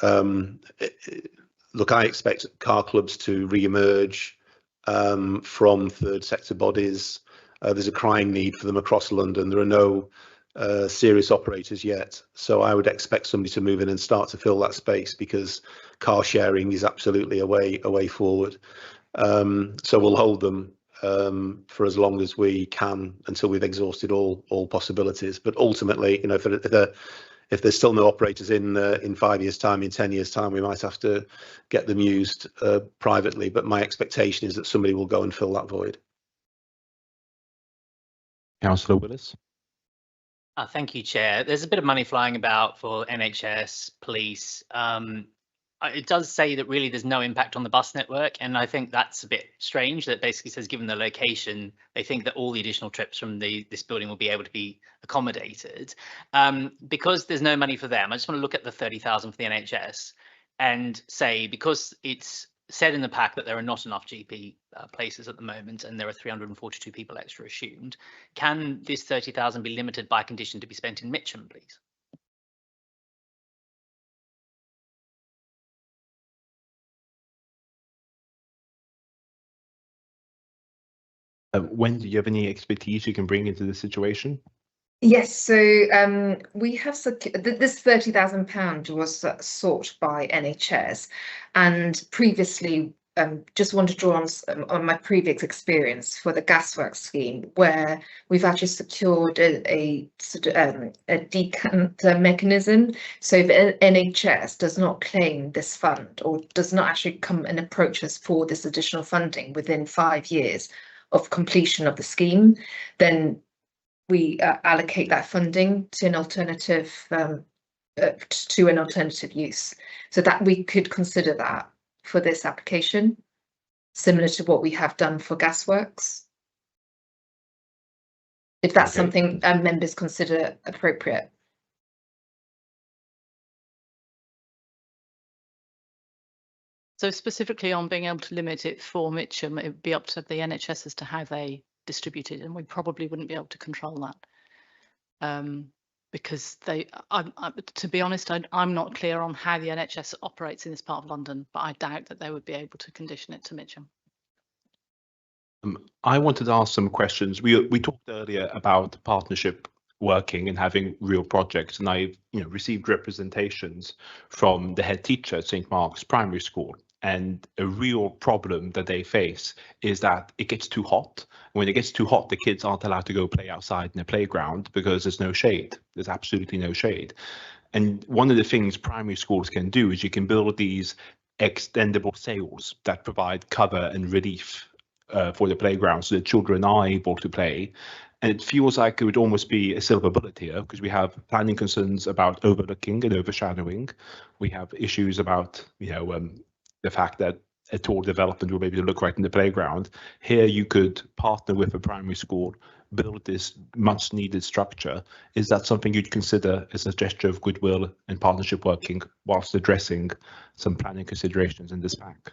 Look, I expect car clubs to re-emerge from third sector bodies. There's a crying need for them across London. There are no serious operators yet, so I would expect somebody to move in and start to fill that space, because car sharing is absolutely a way forward. So we'll hold them for as long as we can until we've exhausted all possibilities. But ultimately, you know, if there's still no operators in 5 years' time, in 10 years' time, we might have to get them used privately. But my expectation is that somebody will go and fill that void. Councillor Willis. Thank you, Chair. There's a bit of money flying about for NHS, police. It does say that really there's no impact on the bus network, and I think that's a bit strange. That basically says, given the location, they think that all the additional trips from this building will be able to be accommodated. Because there's no money for them, I just want to look at the 30,000 for the NHS and say, because it's said in the pack that there are not enough GP places at the moment, and there are 342 people extra assumed, can this 30,000 be limited by condition to be spent in Mitcham, please? Wendy, do you have any expertise you can bring into this situation? Yes, so we have this £30,000 was sought by NHS, and previously, just want to draw on my previous experience for the gasworks scheme, where we've actually secured a decant mechanism. So if NHS does not claim this fund, or does not actually come and approach us for this additional funding within 5 years of completion of the scheme, then we allocate that funding to an alternative use, so that we could consider that for this application, similar to what we have done for gasworks, if that's something members consider appropriate. So specifically on being able to limit it for Mitcham, it would be up to the NHS as to how they distribute it, and we probably wouldn't be able to control that. Because to be honest, I'm not clear on how the NHS operates in this part of London, but I doubt that they would be able to condition it to Mitcham. I wanted to ask some questions. We talked earlier about partnership working and having real projects, and I've received representations from the head teacher at St Mark's Primary School, and a real problem that they face is that it gets too hot. When it gets too hot, the kids aren't allowed to go play outside in the playground because there's no shade. There's absolutely no shade. And one of the things primary schools can do is you can build these extendable sails that provide cover and relief for the playground, so the children are able to play. And it feels like it would almost be a silver bullet here, because we have planning concerns about overlooking and overshadowing. We have issues about the fact that a tall development will be able to look right in the playground. Here you could partner with a primary school, build this much needed structure. Is that something you'd consider as a gesture of goodwill and partnership working whilst addressing some planning considerations in this pack?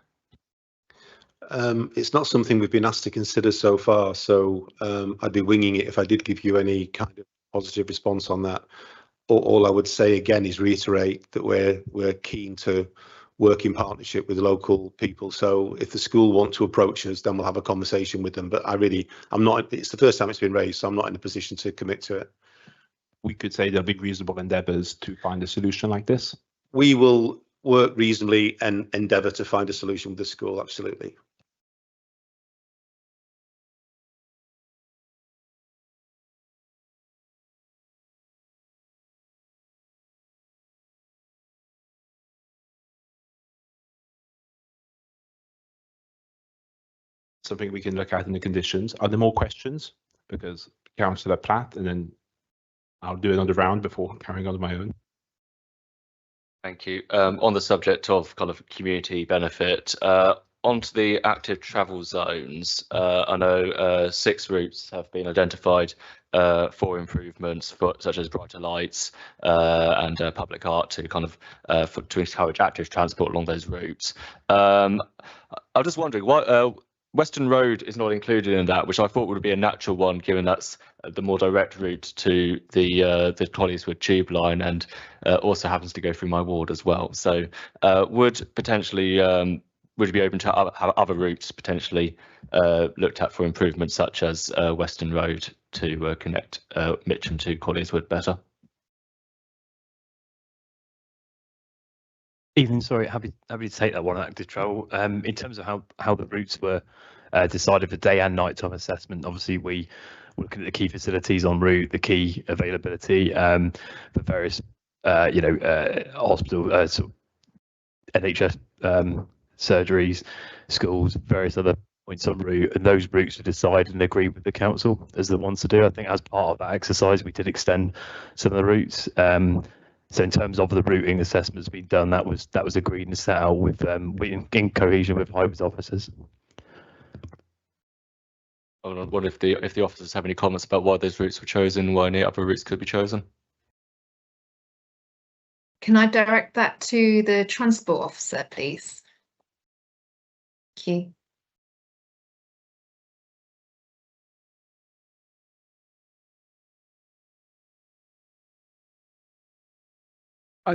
It's not something we've been asked to consider so far, so I'd be winging it if I did give you any kind of positive response on that. All I would say again is reiterate that we're keen to work in partnership with local people. So if the school want to approach us, then we'll have a conversation with them. But I'm not. It's the first time it's been raised, so I'm not in a position to commit to it. We could say there'll be reasonable endeavours to find a solution like this. We will work reasonably and endeavour to find a solution with the school. Absolutely. Something we can look at in the conditions. Are there more questions? Because Councillor Platt, and then I'll do another round before carrying on my own. Thank you. On the subject of kind of community benefit, onto the active travel zones, I know 6 routes have been identified for improvements, such as brighter lights and public art to kind of to encourage active transport along those routes. I'm just wondering why Western Road is not included in that, which I thought would be a natural one, given that's the more direct route to the Collieswood tube line, and also happens to go through my ward as well. So would potentially would you be open to have other routes potentially looked at for improvements, such as Western Road to connect Mitcham to Collieswood better? Evening, sorry, happy to take that one on active travel. In terms of how the routes were decided for day and night time assessment, obviously we were looking at the key facilities en route, the key availability for various hospital sort of NHS surgeries, schools, various other points en route, and those routes were decided and agreed with the council as the ones to do. I think as part of that exercise we did extend some of the routes. So in terms of the routing assessments being done, that was agreed and set out with in cohesion with Highways officers. I wonder if the officers have any comments about why those routes were chosen, why any other routes could be chosen. Can I direct that to the transport officer, please? Thank you.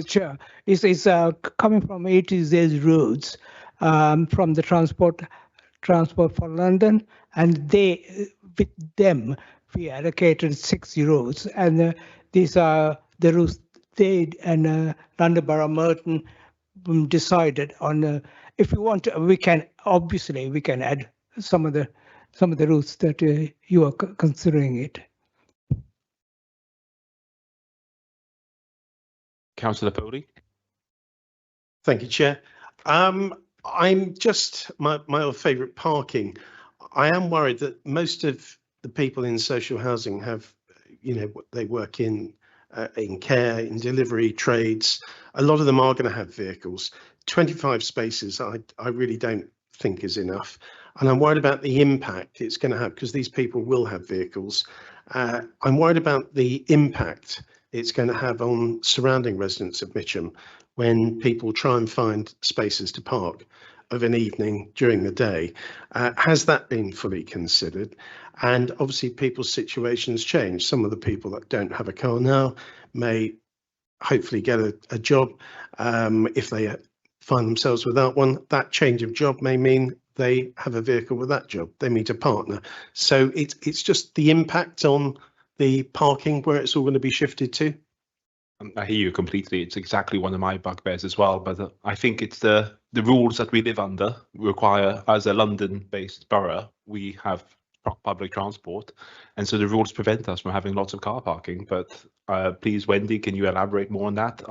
Chair, is coming from A to Z routes from the transport for London, and with them we allocated 6 routes, and these are the routes they and London Borough Merton decided on. If we want to, we can add some of the routes that you are considering it. Councillor Foley. Thank you, Chair. I'm just my old favourite, parking. I am worried that most of the people in social housing have, they work in care, in delivery trades. A lot of them are going to have vehicles. 25 spaces, I really don't think is enough. And I'm worried about the impact it's going to have, because these people will have vehicles. I'm worried about the impact it's going to have on surrounding residents of Mitcham when people try and find spaces to park of an evening during the day. Has that been fully considered? And obviously people's situations change. Some of the people that don't have a car now may hopefully get a job. If they find themselves without one, that change of job may mean they have a vehicle with that job. They meet a partner. So it's just the impact on the parking where it's all going to be shifted to. I hear you completely. It's exactly one of my bugbears as well. But I think it's the rules that we live under require, as a London-based borough, we have public transport, and so the rules prevent us from having lots of car parking. But please, Wendy, can you elaborate more on that?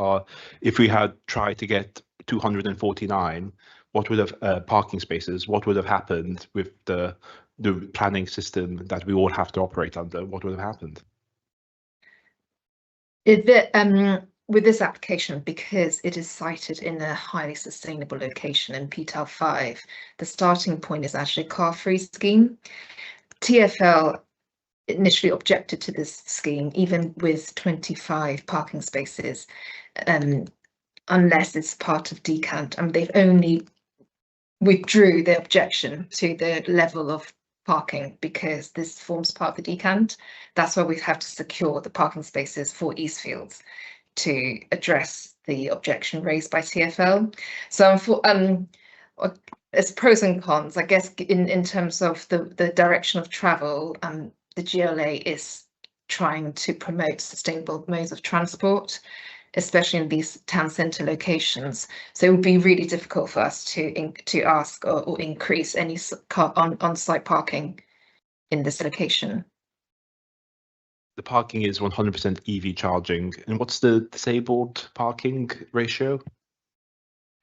If we had tried to get 249, what would have parking spaces? What would have happened with the planning system that we all have to operate under? What would have happened? With this application, because it is sited in a highly sustainable location in PTAL 5, the starting point is actually a car-free scheme. TfL initially objected to this scheme, even with 25 parking spaces, unless it's part of decant. And they've only withdrew the objection to the level of parking because this forms part of the decant. That's why we have to secure the parking spaces for Eastfields to address the objection raised by TfL. So as pros and cons, I guess in terms of the direction of travel, the GLA is trying to promote sustainable modes of transport, especially in these town centre locations. So it would be really difficult for us to ask or increase any on-site parking in this location. The parking is 100% EV charging. And what's the disabled parking ratio?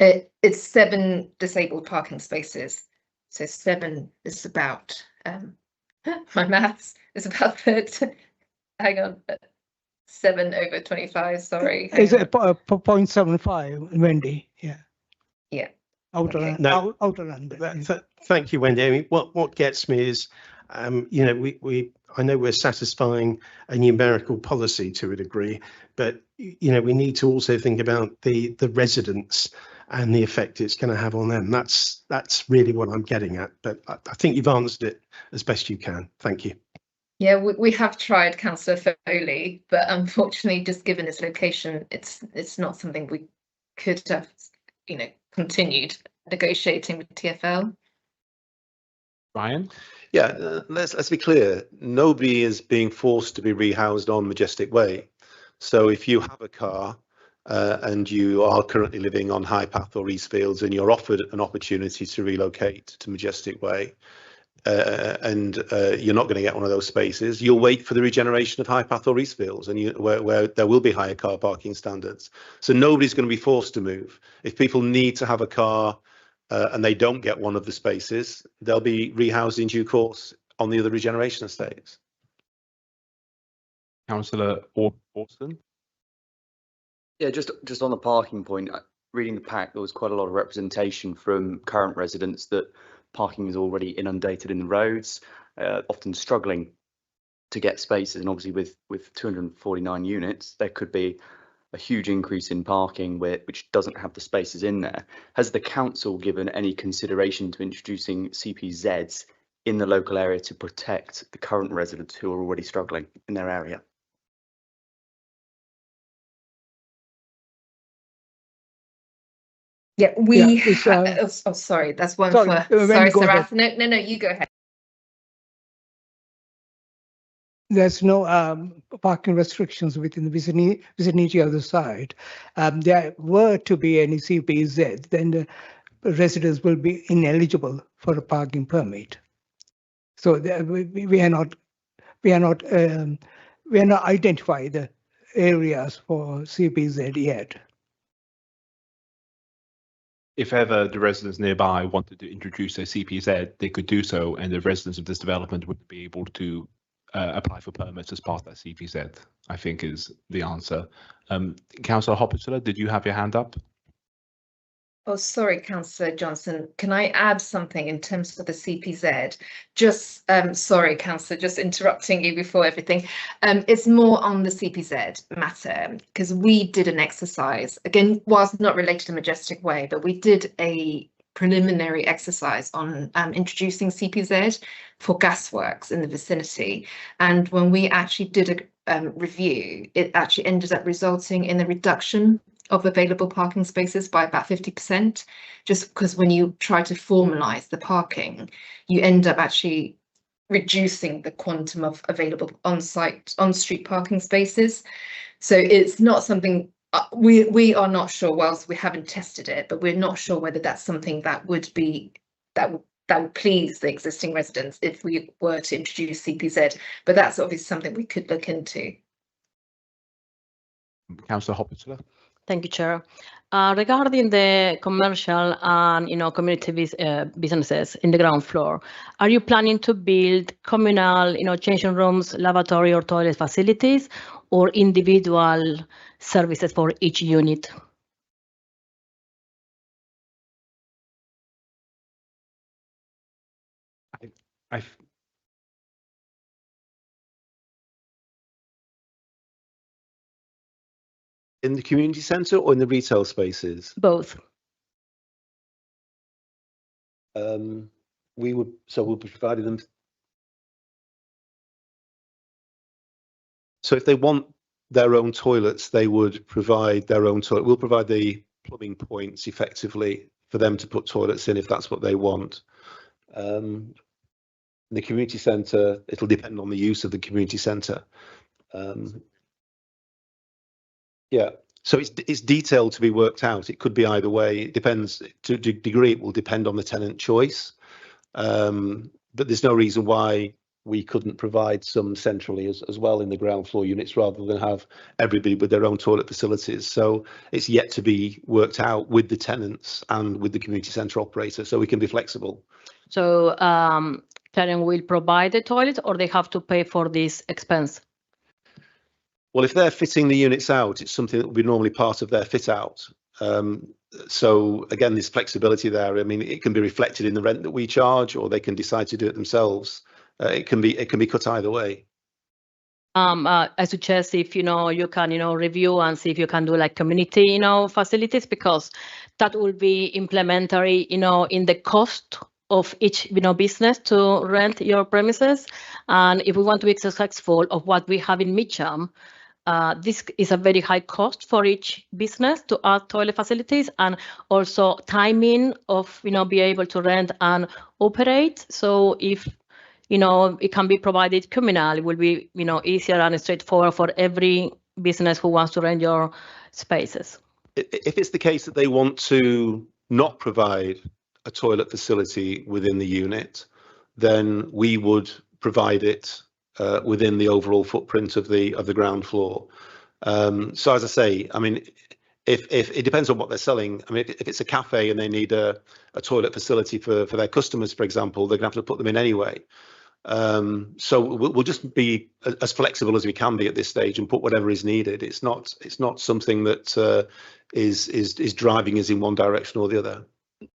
It's 7 disabled parking spaces. So 7 is about, my maths is about 30. Hang on. 7 over 25, sorry. Is it 0.75, Wendy? Yeah. Yeah. outer No. outer London. Thank you, Wendy. I mean, what gets me is, you know, I know we're satisfying a numerical policy to a degree, but you know, we need to also think about the residents and the effect it's going to have on them. That's really what I'm getting at. But I think you've answered it as best you can. Thank you. Yeah, we have tried, Councillor Foley, but unfortunately, just given its location, it's not something we could have, you know, continued negotiating with TfL. Ryan? Yeah, let's be clear. Nobody is being forced to be rehoused on Majestic Way. So if you have a car and you are currently living on High Path or Eastfields and you're offered an opportunity to relocate to Majestic Way, and you're not going to get one of those spaces, you'll wait for the regeneration of High Path or Eastfields, and where there will be higher car parking standards. So nobody's going to be forced to move. If people need to have a car and they don't get one of the spaces, they'll be rehoused in due course on the other regeneration estates. Councillor Austin? Yeah, just on the parking point, reading the pack, there was quite a lot of representation from current residents that parking is already inundated in the roads, often struggling to get spaces. And obviously with 249 units, there could be a huge increase in parking which doesn't have the spaces in there. Has the council given any consideration to introducing CPZs in the local area to protect the current residents who are already struggling in their area? Yeah, sorry, that's one sorry, for sorry, go ahead. Sarath. No, you go ahead. There's no parking restrictions within the vicinity of the site. There were to be any CPZ, then the residents will be ineligible for a parking permit. So we are not identifying the areas for CPZ yet. If ever the residents nearby wanted to introduce a CPZ, they could do so, and the residents of this development would be able to apply for permits as part of that CPZ, I think is the answer. Councillor Hoppersler, did you have your hand up? Oh, sorry, Councillor Johnson. Can I add something in terms of the CPZ? Just, sorry, Councillor, just interrupting you before everything. It's more on the CPZ matter, because we did an exercise, again, whilst not related to Majestic Way, but we did a preliminary exercise on introducing CPZ for gasworks in the vicinity. And when we actually did a review, it actually ended up resulting in a reduction of available parking spaces by about 50%, just because when you try to formalise the parking, you end up actually reducing the quantum of available on-street parking spaces. So it's not something we are not sure, whilst we haven't tested it, but we're not sure whether that's something that would be that would please the existing residents if we were to introduce CPZ. But that's obviously something we could look into. Councillor Hoppersler. Thank you, Chair. Regarding the commercial and community businesses in the ground floor, are you planning to build communal changing rooms, lavatory or toilet facilities, or individual services for each unit? In the community centre or in the retail spaces? Both. We'll be providing them. So if they want their own toilets, they would provide their own toilet. We'll provide the plumbing points effectively for them to put toilets in if that's what they want. In the community centre, it'll depend on the use of the community centre. Yeah, so it's detailed to be worked out. It could be either way. It depends to a degree. It will depend on the tenant choice, but there's no reason why we couldn't provide some centrally as well in the ground floor units, rather than have everybody with their own toilet facilities. So it's yet to be worked out with the tenants and with the community centre operator, so we can be flexible. So Clarion will provide the toilet, or they have to pay for this expense? Well, if they're fitting the units out, it's something that would be normally part of their fit out. So again, there's flexibility there. I mean, it can be reflected in the rent that we charge, or they can decide to do it themselves. It can be cut either way. I suggest if you can review and see if you can do like community facilities, because that will be implementary in the cost of each business to rent your premises. And if we want to be successful of what we have in Mitcham, this is a very high cost for each business to add toilet facilities, and also timing of be able to rent and operate. So if it can be provided communal, it will be easier and straightforward for every business who wants to rent your spaces. If it's the case that they want to not provide a toilet facility within the unit, then we would provide it within the overall footprint of the ground floor. So as I say, I mean, if it depends on what they're selling. I mean, if it's a cafe and they need a toilet facility for their customers, for example, they're going to have to put them in anyway. So we'll just be as flexible as we can be at this stage and put whatever is needed. It's not something that is driving us in one direction or the other.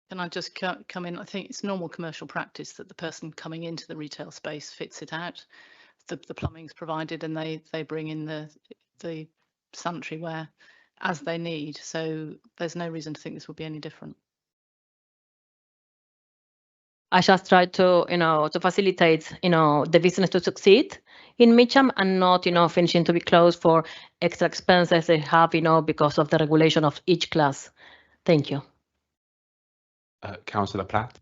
Can I just come in? I think it's normal commercial practice that the person coming into the retail space fits it out. The plumbing's provided, and they bring in the sanitary ware as they need. So there's no reason to think this will be any different. I just try to, to facilitate, the business to succeed in Mitcham and not, finishing to be closed for extra expenses they have, because of the regulation of each class. Thank you. Councillor Platt.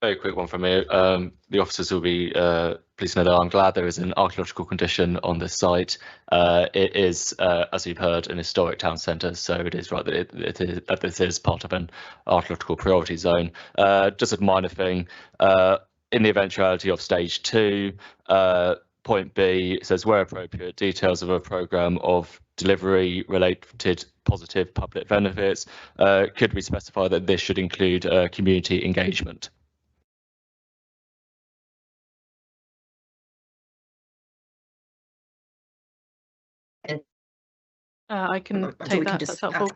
Very quick one from me. The officers will be pleased to know that I'm glad there is an archaeological condition on this site. It is, as you've heard, an historic town centre, so it is right that it is part of an archaeological priority zone. Just a minor thing, in the eventuality of stage 2, point B says, where appropriate, details of a programme of delivery related positive public benefits. Could we specify that this should include community engagement? I can take that. That's helpful.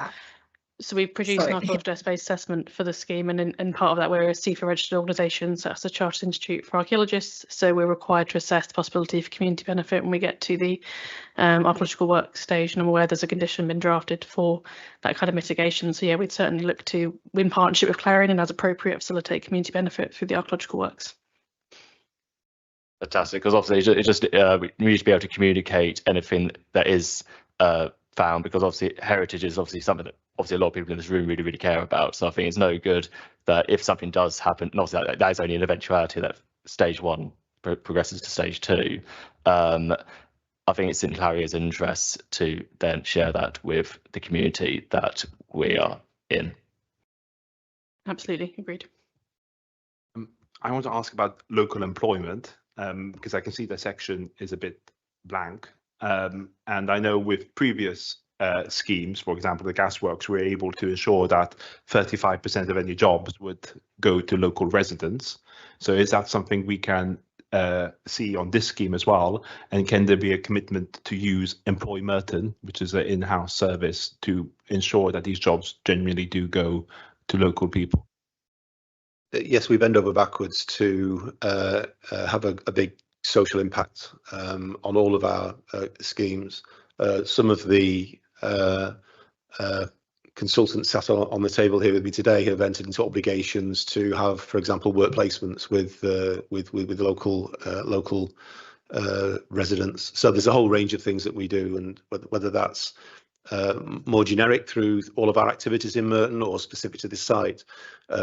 So we've produced an archaeologist based assessment for the scheme, and part of that we're a CIFA registered organisation, so that's the Chartered Institute for Archaeologists. So we're required to assess the possibility for community benefit when we get to the archaeological work stage, and I'm aware there's a condition been drafted for that kind of mitigation. So yeah, we'd certainly look to, in partnership with Clarion and as appropriate, facilitate community benefit through the archaeological works. Fantastic, because obviously it just we need to be able to communicate anything that is found, because obviously heritage is obviously something that obviously a lot of people in this room really care about. So I think it's no good that if something does happen, and obviously that is only an eventuality that stage 1 progresses to stage 2. I think it's in Clarion's interest to then share that with the community that we are in. Absolutely, agreed. I want to ask about local employment, because I can see the section is a bit blank. And I know with previous schemes, for example, the Gasworks, we're able to ensure that 35% of any jobs would go to local residents. So is that something we can see on this scheme as well? And can there be a commitment to use Employ Merton, which is an in-house service, to ensure that these jobs genuinely do go to local people? Yes, we bend over backwards to have a big social impact on all of our schemes. Some of the consultants sat on the table here with me today have entered into obligations to have, for example, work placements with local residents. So there's a whole range of things that we do, and whether that's more generic through all of our activities in Merton or specific to this site,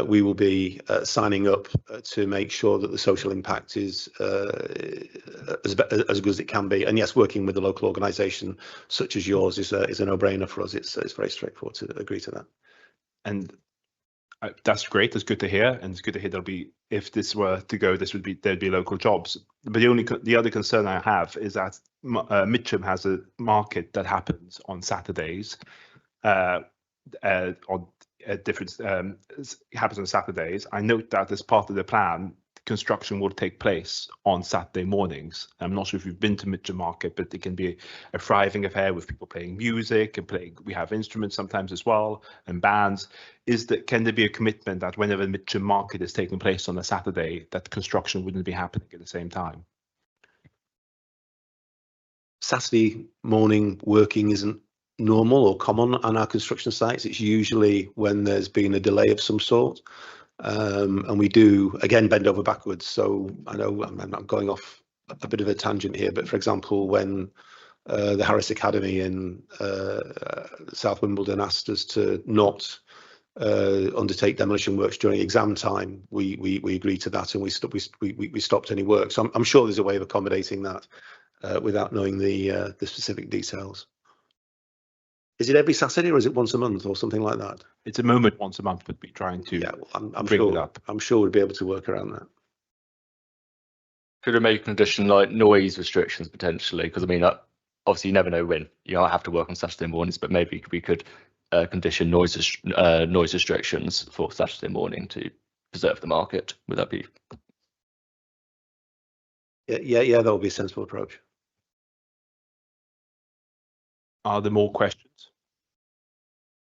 we will be signing up to make sure that the social impact is as good as it can be. And yes, working with a local organisation such as yours is a no-brainer for us. It's very straightforward to agree to that. And that's great. It's good to hear, and it's good to hear there'll be, if this were to go, there'd be local jobs. But the other concern I have is that Mitcham has a market that happens on Saturdays. Happens on Saturdays. I note that as part of the plan, construction will take place on Saturday mornings. I'm not sure if you've been to Mitcham Market, but it can be a thriving affair with people playing music and playing. We have instruments sometimes as well and bands. Can there be a commitment that whenever Mitcham Market is taking place on a Saturday, that construction wouldn't be happening at the same time? Saturday morning working isn't normal or common on our construction sites. It's usually when there's been a delay of some sort. And we do, again, bend over backwards. So I know I'm going off a bit of a tangent here, but for example, when the Harris Academy in South Wimbledon asked us to not undertake demolition works during exam time, we agreed to that, and we stopped any work. So I'm sure there's a way of accommodating that without knowing the specific details. Is it every Saturday or is it once a month or something like that? It's a moment once a month, but we're trying to I'm bring sure, it up. I'm sure we'd be able to work around that. Could we make an addition like noise restrictions potentially? Because I mean, obviously you never know when you might have to work on Saturday mornings, but maybe we could condition noise restrictions for Saturday morning to preserve the market. Would that be? Yeah, that would be a sensible approach. Are there more questions?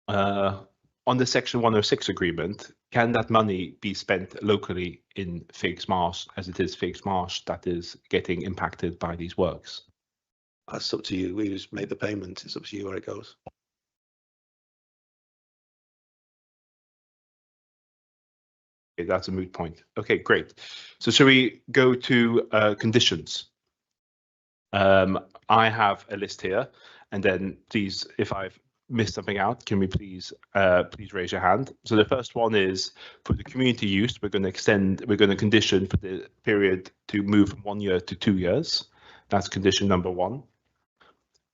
On the Section 106 agreement, can that money be spent locally in Figs Marsh, as it is Figs Marsh that is getting impacted by these works? That's up to you. We just make the payment. It's up to you where it goes. Okay, that's a moot point. Okay, great. So shall we go to conditions? I have a list here, and then please, if I've missed something out, can we please raise your hand? So the first one is for the community use, we're going to condition for the period to move from 1 year to 2 years. That's condition number 1.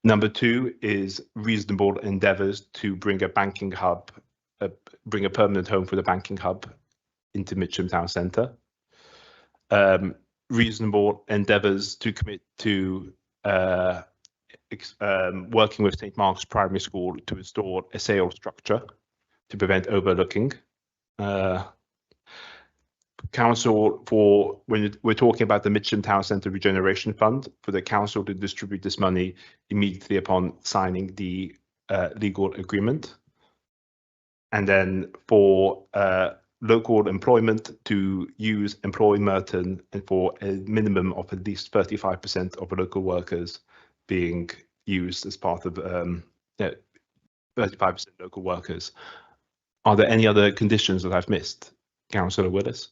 Number 2 is reasonable endeavours to bring a banking hub, bring a permanent home for the banking hub into Mitcham Town Centre. Reasonable endeavours to commit to working with St Mark's Primary School to install a sale structure to prevent overlooking. Council, for when we're talking about the Mitcham Town Centre Regeneration Fund, for the council to distribute this money immediately upon signing the legal agreement. And then for local employment to employ Merton, and for a minimum of at least 35% of local workers being used as part of 35% local workers. Are there any other conditions that I've missed, Councillor Willis?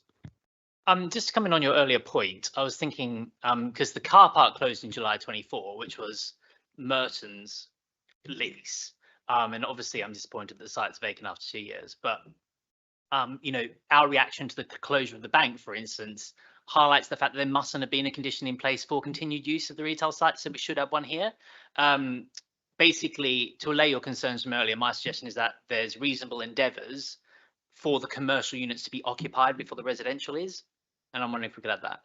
Just to come in on your earlier point, I was thinking, because the car park closed in July 24, which was Merton's lease, and obviously I'm disappointed that the site's vacant after 2 years, but you know, our reaction to the closure of the bank, for instance, highlights the fact that there mustn't have been a condition in place for continued use of the retail site, so we should have one here. Basically, to allay your concerns from earlier, my suggestion is that there's reasonable endeavours for the commercial units to be occupied before the residential is, and I'm wondering if we could add that.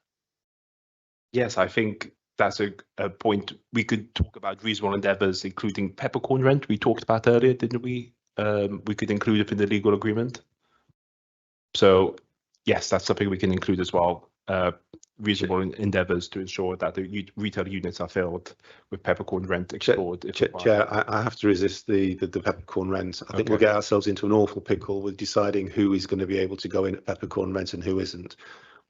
Yes, I think that's a point. We could talk about reasonable endeavours, including peppercorn rent we talked about earlier, didn't we? We could include it in the legal agreement. So yes, that's something we can include as well. Reasonable endeavours to ensure that the retail units are filled with peppercorn rent explored. Chair, I have to resist the peppercorn rent. I think we'll get ourselves into an awful pickle with deciding who is going to be able to go in at peppercorn rent and who isn't.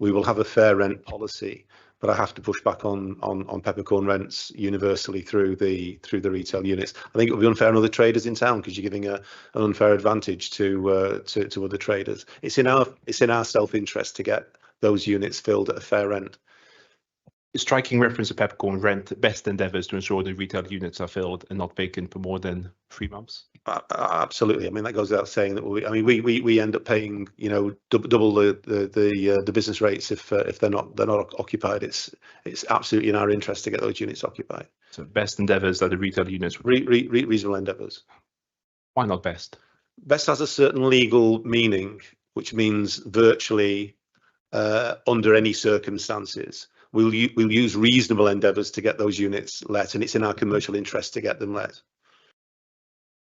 We will have a fair rent policy, but I have to push back on peppercorn rents universally through the retail units. I think it will be unfair on other traders in town because you're giving an unfair advantage to other traders. It's in our self-interest to get those units filled at a fair rent. Striking reference to peppercorn rent, best endeavours to ensure the retail units are filled and not vacant for more than 3 months. Absolutely. I mean, that goes without saying that we end up paying, you know, double the business rates if they're not occupied. It's absolutely in our interest to get those units occupied. So best endeavours that the retail units reasonable endeavours. Why not best? Best has a certain legal meaning, which means virtually under any circumstances. We'll use reasonable endeavours to get those units let, and it's in our commercial interest to get them let.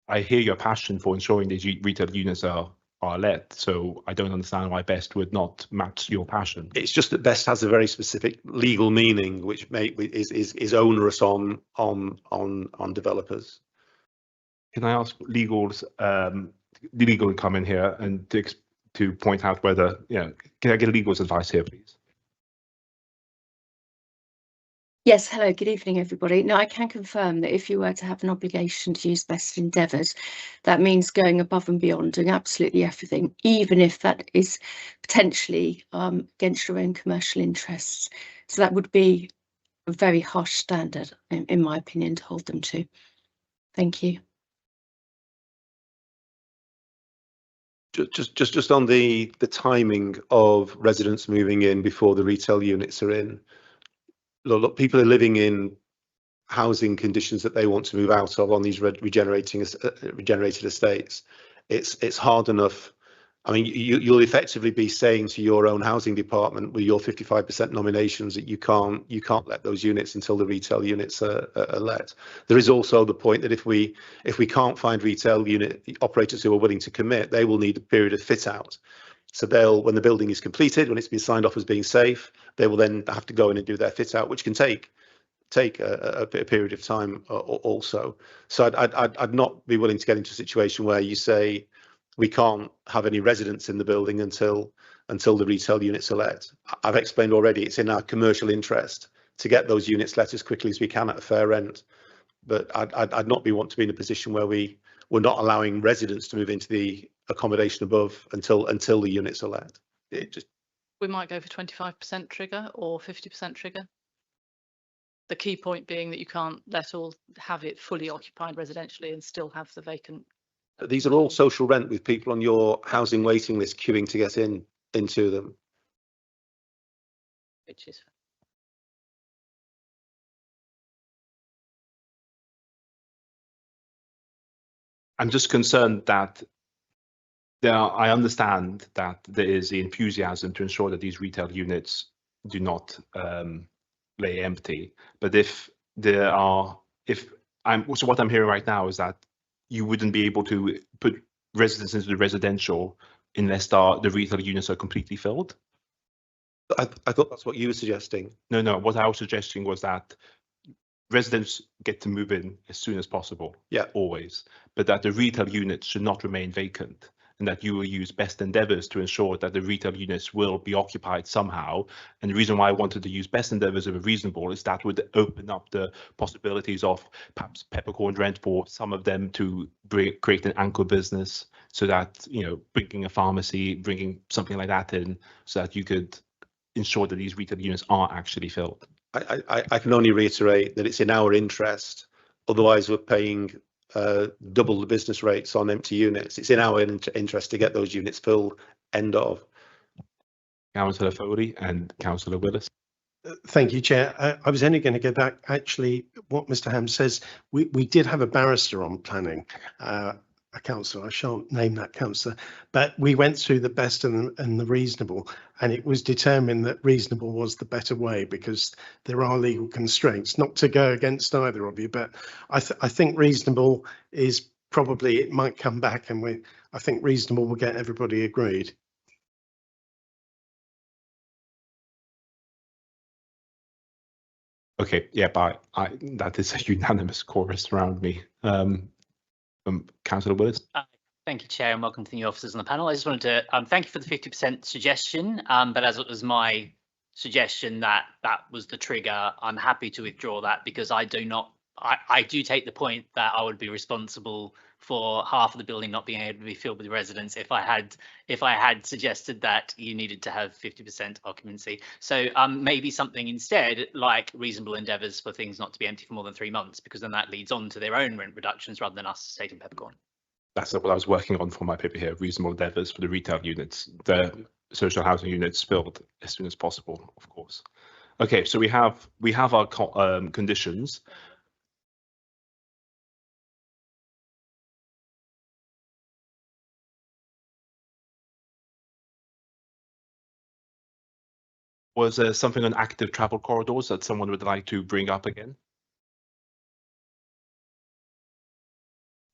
I hear your passion for ensuring these retail units are are let. So I don't understand why Best would not match your passion. It's just that best has a very specific legal meaning, which is onerous on developers. Can I ask legals, the legal come in here and to point out whether, can I get legal's advice here, please? Yes, hello, good evening, everybody. Now, I can confirm that if you were to have an obligation to use best endeavours, that means going above and beyond, doing absolutely everything, even if that is potentially against your own commercial interests. So that would be a very harsh standard, in my opinion, to hold them to. Thank you. Just on the timing of residents moving in before the retail units are in. Look, people are living in housing conditions that they want to move out of on these regenerated estates. It's hard enough. I mean, you'll effectively be saying to your own housing department with your 55% nominations that you can't let those units until the retail units are let. There is also the point that if we can't find retail unit operators who are willing to commit, they will need a period of fit out. So when the building is completed, when it's been signed off as being safe, they will then have to go in and do their fit out, which can take a period of time also. So I'd not be willing to get into a situation where you say we can't have any residents in the building until the retail units are let. I've explained already, it's in our commercial interest to get those units let as quickly as we can at a fair rent. But I'd not want to be in a position where we're not allowing residents to move into the accommodation above until the units are let. We might go for 25% trigger or 50% trigger. The key point being that you can't let all have it fully occupied residentially and still have the vacant. These are all social rent with people on your housing waiting list queuing to get into them. Which is. I'm just concerned that I understand that there is the enthusiasm to ensure that these retail units do not lay empty. But so what I'm hearing right now is that you wouldn't be able to put residents into the residential unless the retail units are completely filled. I thought that's what you were suggesting. No, what I was suggesting was that residents get to move in as soon as possible. Yeah, always, but that the retail units should not remain vacant, and that you will use best endeavours to ensure that the retail units will be occupied somehow. And the reason why I wanted to use best endeavours over reasonable is that would open up the possibilities of perhaps peppercorn rent for some of them to create an anchor business, so that, bringing a pharmacy, bringing something like that in, so that you could ensure that these retail units are actually filled. I can only reiterate that it's in our interest. Otherwise, we're paying double the business rates on empty units. It's in our interest to get those units filled. End of. Councillor Foley and Councillor Willis. Thank you, Chair. I was only going to go back, actually, what Mr. Ham says. We did have a barrister on planning, a councillor, I shan't name that councillor, but we went through the best and the reasonable, and it was determined that reasonable was the better way because there are legal constraints. Not to go against either of you, but I think reasonable is probably, it might come back, and I think reasonable will get everybody agreed. Okay, yeah, but that is a unanimous chorus around me. Councillor Willis. Thank you, Chair, and welcome to the new officers on the panel. I just wanted to thank you for the 50% suggestion, but as it was my suggestion that was the trigger, I'm happy to withdraw that because I do take the point that I would be responsible for half of the building not being able to be filled with residents if I had suggested that you needed to have 50% occupancy. So maybe something instead like reasonable endeavours for things not to be empty for more than 3 months, because then that leads on to their own rent reductions rather than us stating peppercorn. That's what I was working on for my paper here, reasonable endeavours for the retail units, the social housing units filled as soon as possible, of course. Okay, so we have our conditions. Was there something on active travel corridors that someone would like to bring up again?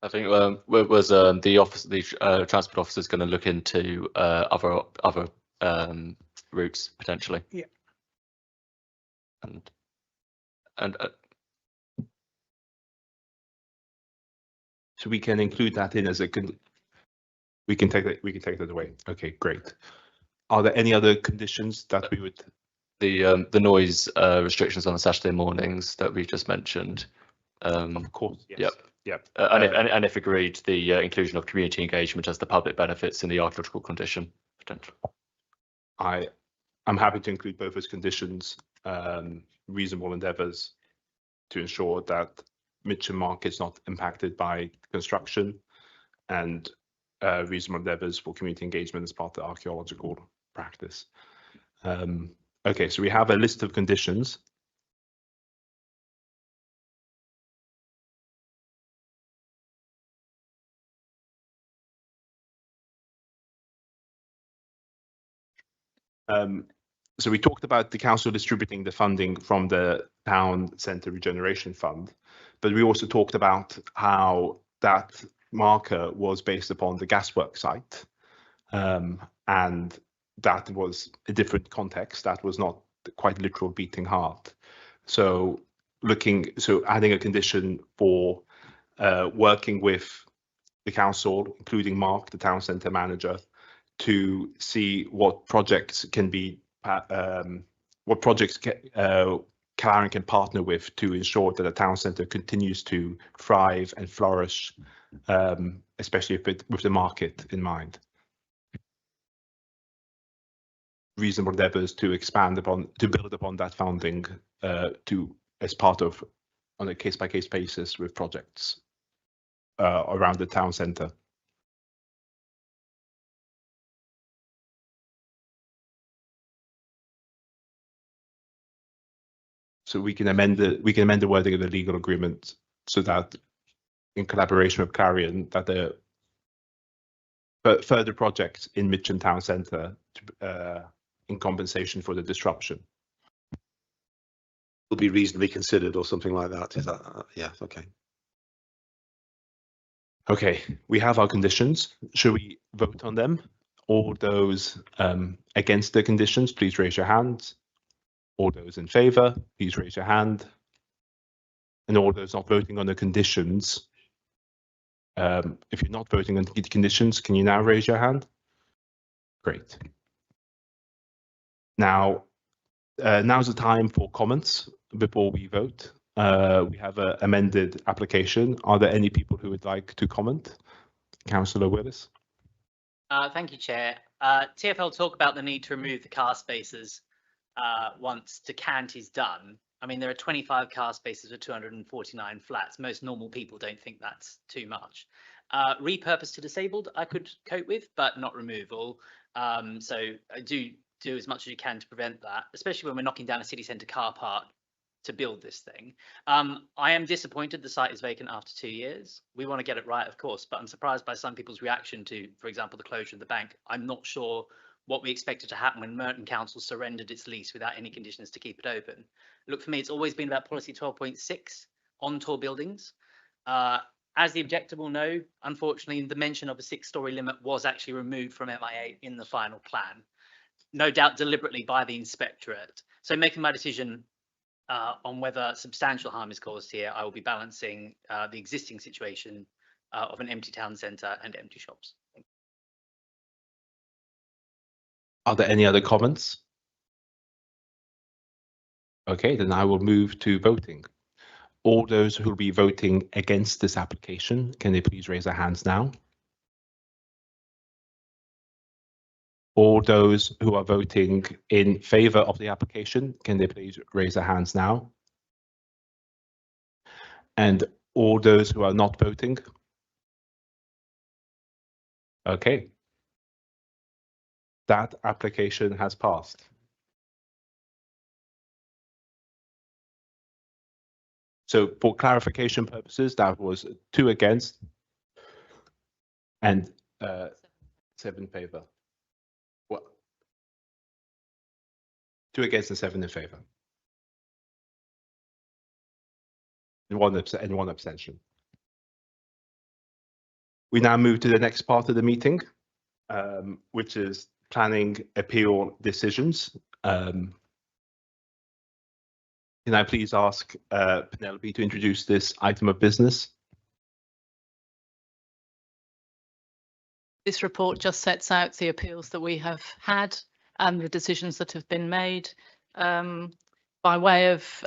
I think was the transport officer is going to look into other routes potentially. Yeah. And So we can include that in as a we can take that away. Okay, great. Are there any other conditions that we would? The noise restrictions on Saturday mornings that we just mentioned. Of course. Yes. Yep. Yep. And if agreed, the inclusion of community engagement as the public benefits in the archaeological condition potential. I'm happy to include both as conditions, reasonable endeavours to ensure that Mitcham Market is not impacted by construction, and reasonable endeavours for community engagement as part of the archaeological practice. Okay, so we have a list of conditions. So we talked about the council distributing the funding from the town centre regeneration fund, but we also talked about how that marker was based upon the gasworks site, and that was a different context. That was not quite literal beating heart. So adding a condition for working with the council, including Mark, the town centre manager, to see what projects can be Clarion can partner with to ensure that the town centre continues to thrive and flourish, especially with the market in mind. Reasonable endeavours to build upon that funding as part of on a case-by-case basis with projects around the town centre. So we can amend the wording of the legal agreement so that, in collaboration with Clarion, that the further projects in Mitcham Town Centre in compensation for the disruption will be reasonably considered or something like that. Is that yeah? Okay. Okay, we have our conditions. Should we vote on them? All those against the conditions, please raise your hands. All those in favour, please raise your hand. And all those not voting on the conditions, if you're not voting on the conditions, can you now raise your hand? Great. Now, now's the time for comments before we vote. We have an amended application. Are there any people who would like to comment? Councillor Willis. Thank you, Chair. TfL talk about the need to remove the car spaces once decant is done. I mean, there are 25 car spaces for 249 flats. Most normal people don't think that's too much. Repurpose to disabled, I could cope with, but not removal. So I do as much as you can to prevent that, especially when we're knocking down a city centre car park to build this thing. I am disappointed the site is vacant after 2 years. We want to get it right, of course, but I'm surprised by some people's reaction to, for example, the closure of the bank. I'm not sure what we expected to happen when Merton Council surrendered its lease without any conditions to keep it open. Look, for me, it's always been about policy 12.6 on tall buildings. As the objector will know, unfortunately, the mention of a 6-storey limit was actually removed from MIA in the final plan, no doubt deliberately by the inspectorate. So making my decision on whether substantial harm is caused here, I will be balancing the existing situation of an empty town centre and empty shops. Are there any other comments? Okay, then I will move to voting. All those who will be voting against this application, can they please raise their hands now? All those who are voting in favour of the application, can they please raise their hands now? And all those who are not voting? Okay. That application has passed. So for clarification purposes, that was 2 against and 7 in favour. What? 2 against and 7 in favour. And one abstention. We now move to the next part of the meeting, which is planning appeal decisions. Can I please ask Penelope to introduce this item of business? This report just sets out the appeals that we have had and the decisions that have been made. By way of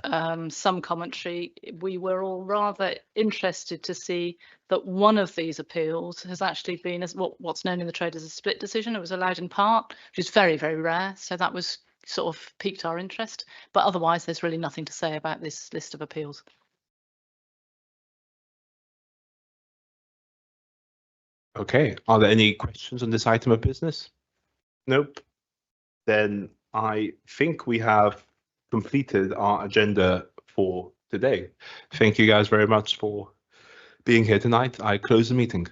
some commentary, we were all rather interested to see that one of these appeals has actually been as what's known in the trade as a split decision. It was allowed in part, which is very, very rare. So that was sort of piqued our interest. But otherwise, there's really nothing to say about this list of appeals. Okay, are there any questions on this item of business? Nope. Then I think we have completed our agenda for today. Thank you guys very much for being here tonight. I close the meeting.